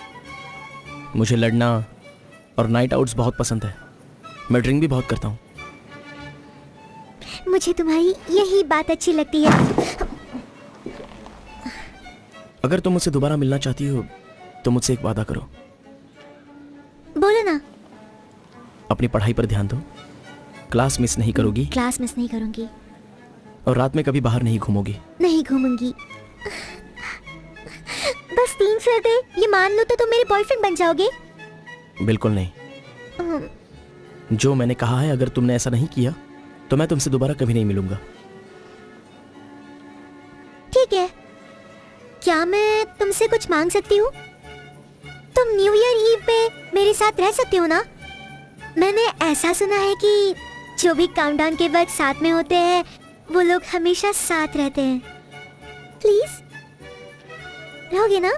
मुझे लड़ना और नाइट आउट्स बहुत पसंद है। मैं ड्रिंक भी बहुत करता हूँ। मुझे तुम्हारी यही बात अच्छी लगती है। अगर तुम मुझसे दोबारा मिलना चाहती हो तो मुझसे एक वादा करो। बोलो ना। अपनी पढ़ाई पर ध्यान दो, क्लास मिस नहीं करोगी क्लास मिस नहीं करूंगी, और रात में कभी बाहर नहीं घूमोगी। नहीं घूमूंगी। बस 3 शर्तें ये मान लो तो तुम मेरे बॉयफ्रेंड बन जाओगे? बिल्कुल नहीं। जो मैंने कहा है, अगर तुमने ऐसा नहीं किया तो मैं तुमसे दोबारा कभी नहीं मिलूंगा। ठीक है। क्या मैं तुमसे कुछ मांग सकती हूँ? तुम न्यू ईयर ईव पे मेरे साथ रह सकते हो ना? मैंने ऐसा सुना है कि जो भी काउंटडाउन के वक्त साथ में होते हैं वो लोग हमेशा साथ रहते हैं। प्लीज रहोगे ना?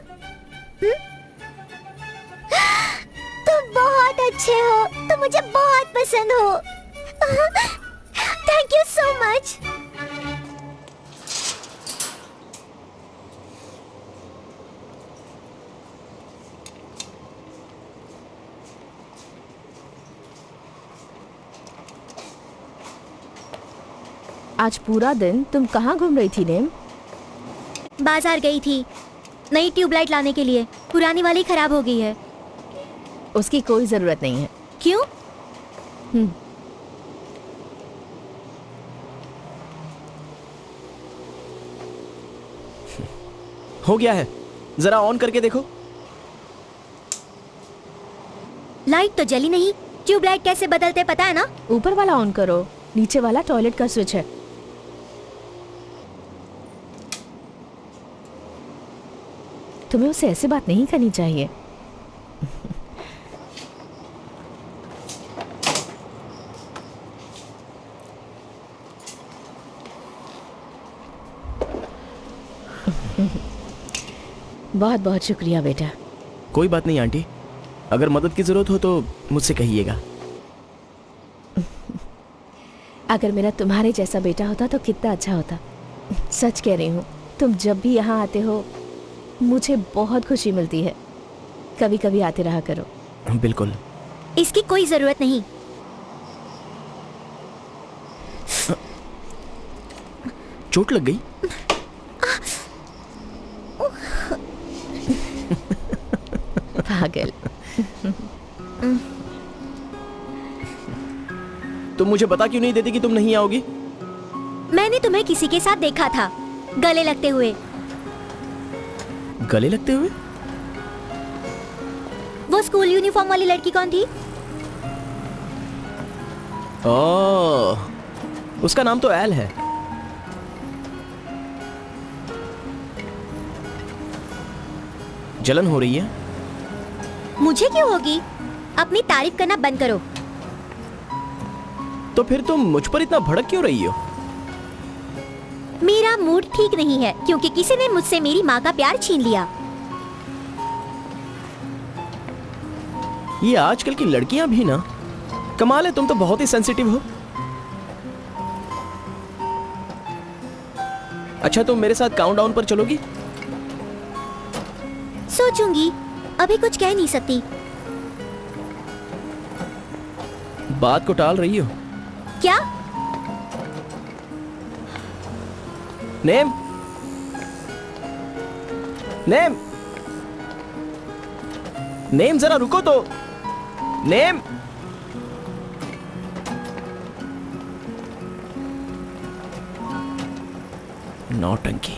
तुम बहुत अच्छे हो, तुम मुझे बहुत पसंद हो। Thank you so much. आज पूरा दिन तुम कहाँ घूम रही थी नेम? बाजार गई थी नई ट्यूबलाइट लाने के लिए। पुरानी वाली खराब हो गई है। उसकी कोई जरूरत नहीं है। क्यों? हो गया है, जरा ऑन करके देखो। लाइट तो जली नहीं। ट्यूबलाइट कैसे बदलते पता है ना? ऊपर वाला ऑन करो, नीचे वाला टॉयलेट का स्विच है। तुम्हें उससे ऐसे बात नहीं करनी चाहिए। बहुत बहुत शुक्रिया बेटा। कोई बात नहीं आंटी, अगर मदद की जरूरत हो तो मुझसे कहिएगा। अगर मेरा तुम्हारे जैसा बेटा होता तो कितना अच्छा होता। सच कह रही हूँ, तुम जब भी यहाँ आते हो मुझे बहुत खुशी मिलती है। कभी कभी आते रहा करो। बिल्कुल। इसकी कोई जरूरत नहीं। चोट लग गई? पागल। तुम मुझे बता क्यों नहीं देती कि तुम नहीं आओगी? मैंने तुम्हें किसी के साथ देखा था, गले लगते हुए। गले लगते हुए? वो स्कूल यूनिफॉर्म वाली लड़की कौन थी? ओह, उसका नाम तो एल है। जलन हो रही है? मुझे क्यों होगी? अपनी तारीफ करना बंद करो। तो फिर तुम मुझ पर इतना भड़क क्यों रही हो? मेरा मूड ठीक नहीं है क्योंकि किसी ने मुझसे मेरी माँ का प्यार छीन लिया। ये आजकल की लड़कियां भी ना, कमाल है, तुम तो बहुत ही सेंसिटिव हो। अच्छा तुम मेरे साथ काउंटडाउन पर चलोगी? सोचूंगी, अभी कुछ कह नहीं सकती। बात को टाल रही हो? क्या? नेम, नेम, नेम जरा रुको तो। नेम, नौटंकी।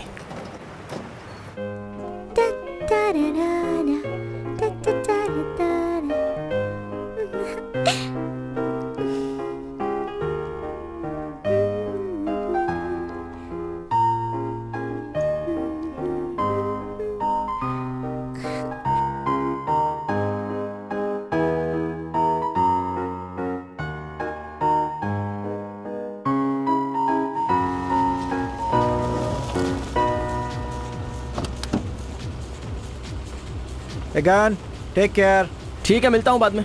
Gun, take care. ठीक है, मिलता हूं बाद में।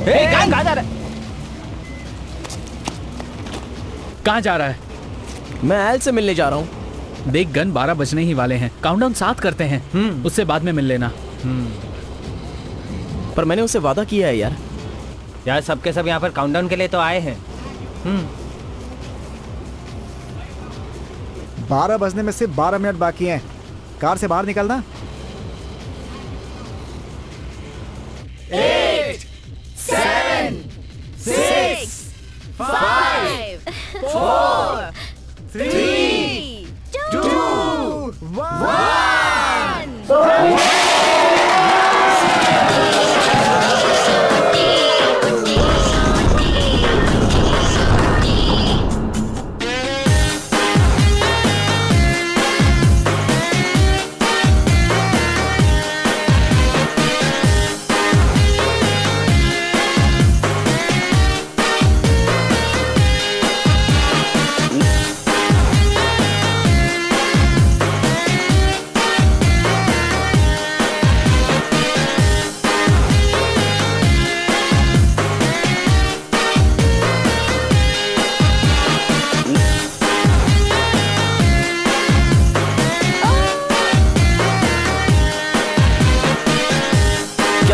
कहाँ जा रहा है? कहाँ जा रहा है? मैं एल से मिलने जा रहा हूं। देख गन, 12 बजने ही वाले हैं। काउंटडाउन 7 करते हैं, उससे बाद में मिल लेना। पर मैंने उससे वादा किया है यार। यार सबके सब यहाँ पर काउंटडाउन के लिए तो आए हैं। 12 बजने में सिर्फ 12 मिनट बाकी हैं। कार से बाहर निकलना। 8, 7, 6, 5, 4, 3, 2, 1।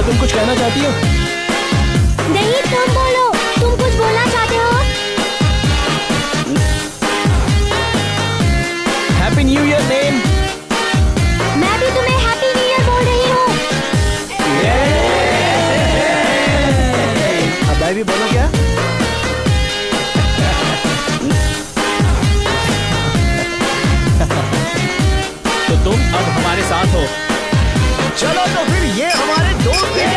तुम कुछ कहना चाहती हो? नहीं, तुम बोलो। तुम कुछ बोलना चाहते हो? Happy new year name. मैं भी तुम्हें हैप्पी न्यू ईयर बोल रही हूँ। अब मैं भी बोलो क्या? तो तुम अब हमारे साथ हो। चलो तो फिर ये हमारे दोस्त हैं।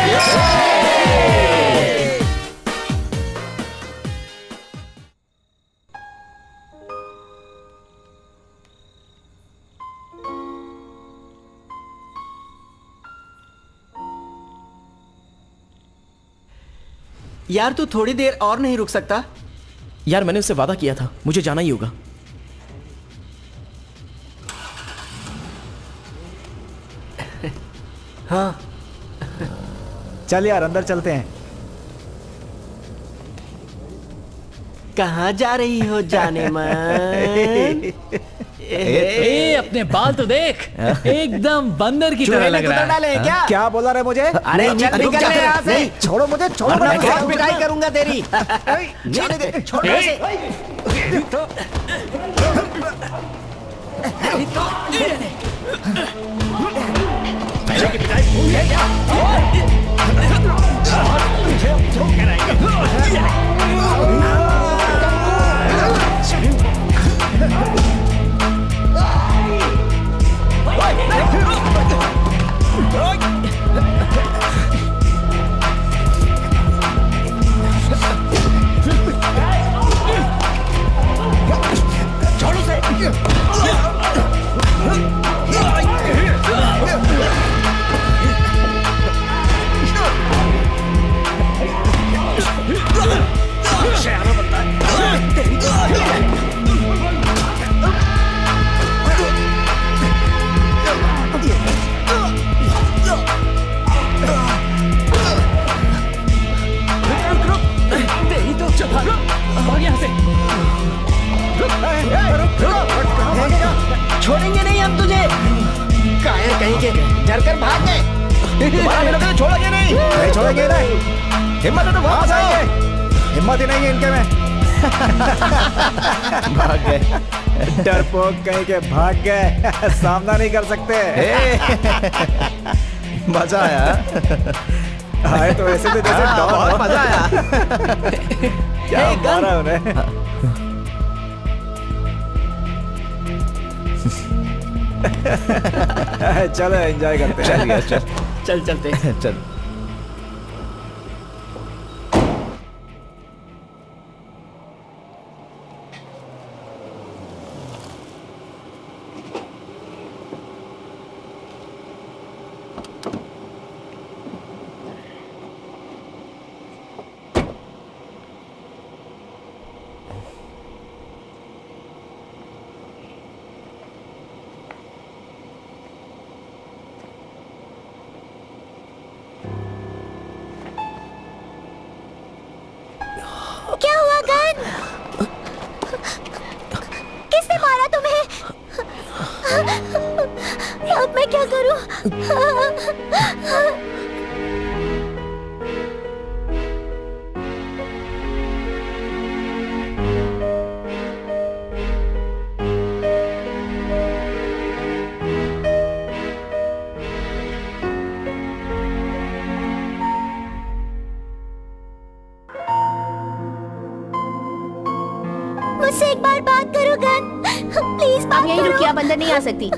यार तू थोड़ी देर और नहीं रुक सकता? यार मैंने उससे वादा किया था, मुझे जाना ही होगा। हाँ चल यार अंदर चलते हैं। कहाँ जा रही हो जाने मन? ए, अपने बाल तो देख, एकदम बंदर की तरह लग रहा है। क्या क्या बोला रहे मुझे? अरे चल निकल ले यहाँ से। नहीं, छोड़ो मुझे, छोड़ो मैं मुझे। बहुत पिटाई करूंगा तेरी। जाने दे, छोड़ मुझे। तुम्हारा मेरे को छोड़ेंगे नहीं। नहीं छोड़ेंगे नहीं। हिम्मत है तो वापस आएंगे। हिम्मत ही नहीं है इनके में। भाग गए। डरपोक कहीं के भाग गए। सामना नहीं कर सकते। मजा आया। आए तो ऐसे थे जैसे डॉन बहुत हो। मजा आया। क्या मारा उन्हें। चलो एंजॉय करते हैं। चल यार चल। चल चलते हैं। चल। क्या हुआ गन? किसने मारा तुम्हें? अब मैं क्या करूं? मुझसे एक बार बात करो गन, प्लीज बात यहीं करो। रुकिए, आप अंदर नहीं आ सकती।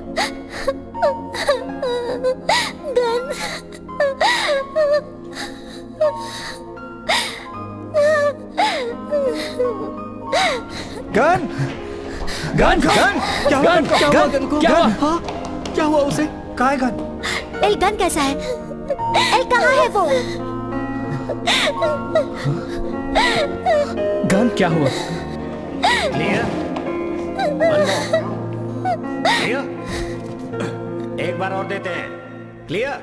गन, गन गन गन क्या हुआ? गन, क्या हुआ? गन को क्या हुआ? हाँ? क्या हुआ उसे? कहाँ है गन? एल गन कैसा है? एल कहाँ है वो? गन क्या हुआ? एक बार और देते हैं। क्लियर?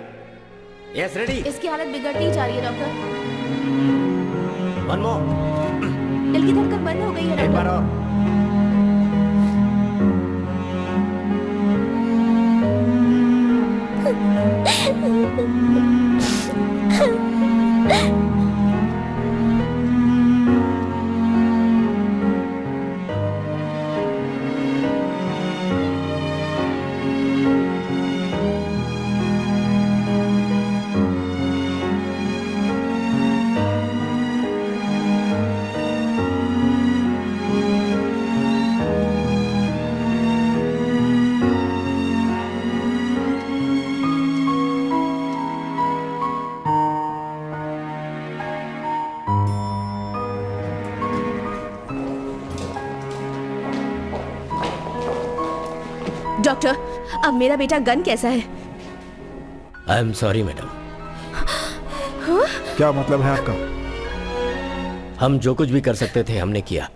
Yes ready. इसकी हालत बिगड़ती ही जा रही है डॉक्टर। One more. दिल की धड़कन बंद हो गई है एक बार डॉक्टर। और। डॉक्टर, अब मेरा बेटा गन कैसा है? I am sorry madam. क्या मतलब है आपका? हम जो कुछ भी कर सकते थे हमने किया।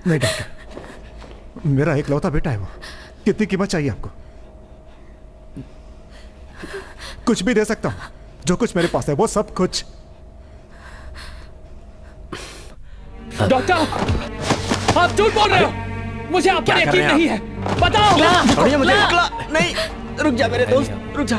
नहीं डॉक्टर, मेरा इकलौता बेटा है वो। कितनी कीमत चाहिए आपको? कुछ भी दे सकता हूं। जो कुछ मेरे पास है वो सब कुछ। डॉक्टर, आप झूठ बोल रहे हो। मुझे आप पर यकीन नहीं है। बताओ। छोड़िए मुझे। नहीं, रुक जा मेरे दोस्त, रुक जा।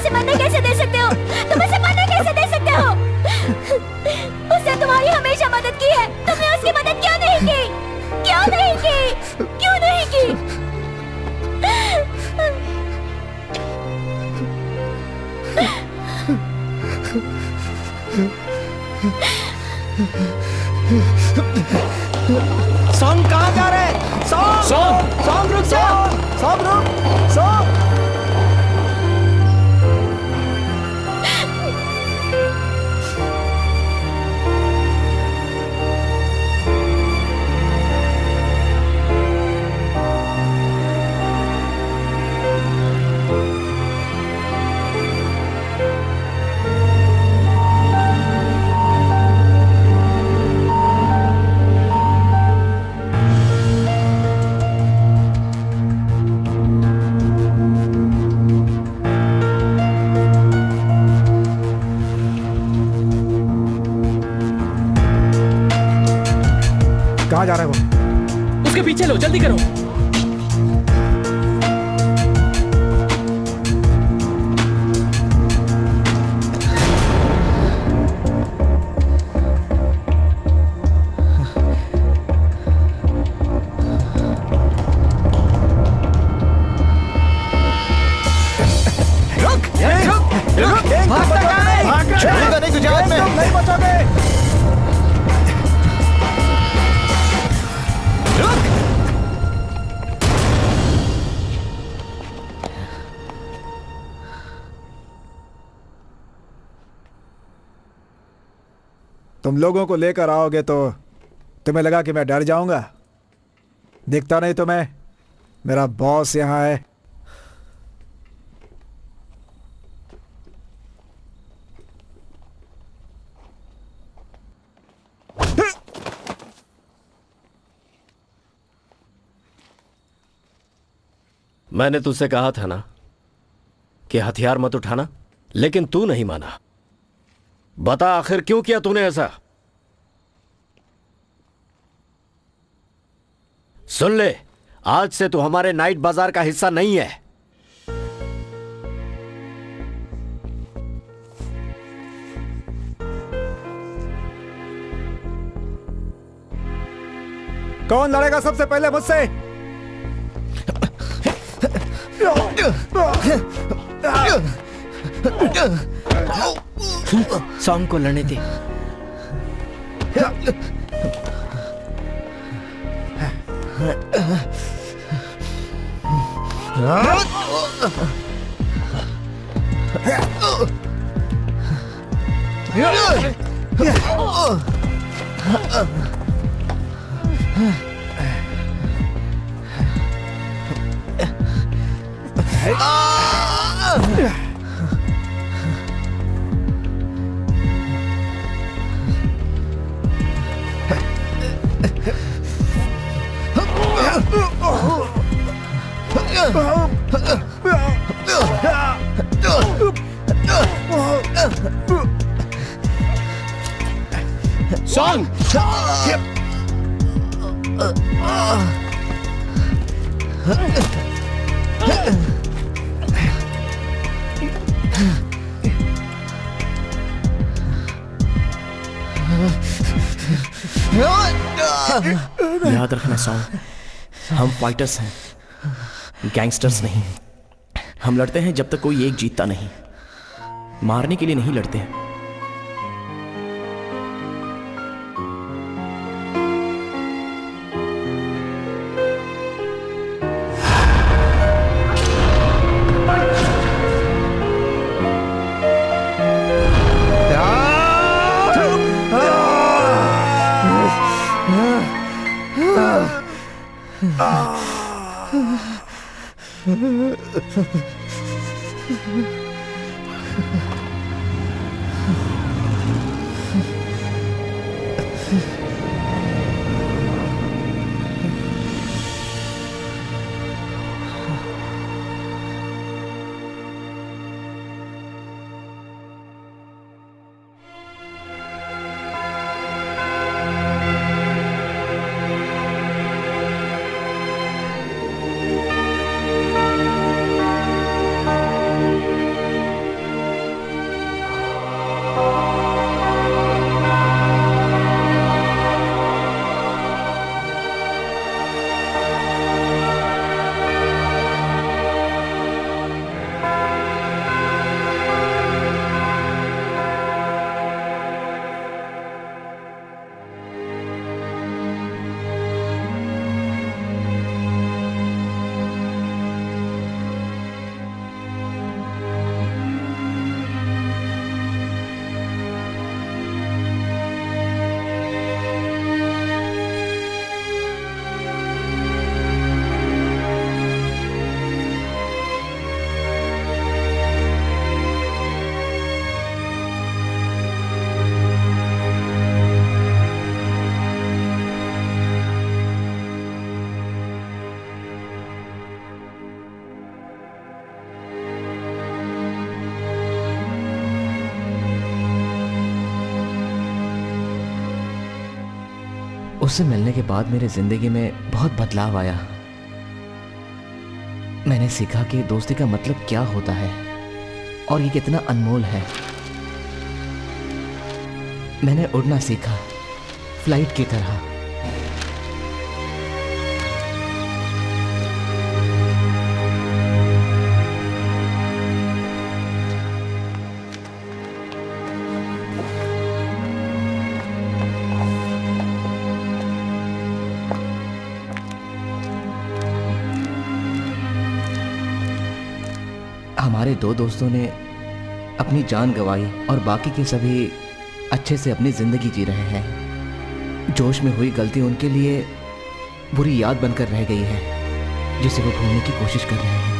उसे मरने कैसे दे सकते हो? तुम उसे मरने कैसे दे सकते हो? उसने तुम्हारी हमेशा मदद की है, तुमने उसकी मदद क्यों नहीं की? क्यों नहीं की? क्यों नहीं की? सॉन्ग कहाँ जा रहे हैं? सॉन्ग सॉन्ग रुक जा, सॉन्ग रुक, सॉन्ग। कहाँ जा रहा है वो? उसके पीछे लो, जल्दी करो। छोड़ूंगा नहीं तुझे आज मैं। नहीं बचोगे। तुम लोगों को लेकर आओगे तो तुम्हें लगा कि मैं डर जाऊंगा? दिखता नहीं तुम्हें? मेरा बॉस यहाँ है। मैंने तुझसे कहा था ना कि हथियार मत उठाना, लेकिन तू नहीं माना। बता आखिर क्यों किया तूने ऐसा? सुन ले, आज से तू हमारे नाइट बाजार का हिस्सा नहीं है। कौन लड़ेगा सबसे पहले मुझसे? सॉन्ग को लड़ने दे। सॉन्ग याद रखना सॉन्ग, हम फाइटर्स हैं, गैंगस्टर्स नहीं। हम लड़ते हैं जब तक कोई एक जीतता नहीं, मारने के लिए नहीं लड़ते हैं। उससे मिलने के बाद मेरी जिंदगी में बहुत बदलाव आया। मैंने सीखा कि दोस्ती का मतलब क्या होता है और ये कितना अनमोल है। मैंने उड़ना सीखा, फ्लाइट की तरह। हमारे दो दोस्तों ने अपनी जान गंवाई और बाकी के सभी अच्छे से अपनी जिंदगी जी रहे हैं। जोश में हुई गलती उनके लिए बुरी याद बनकर रह गई है जिसे वो भूलने की कोशिश कर रहे हैं।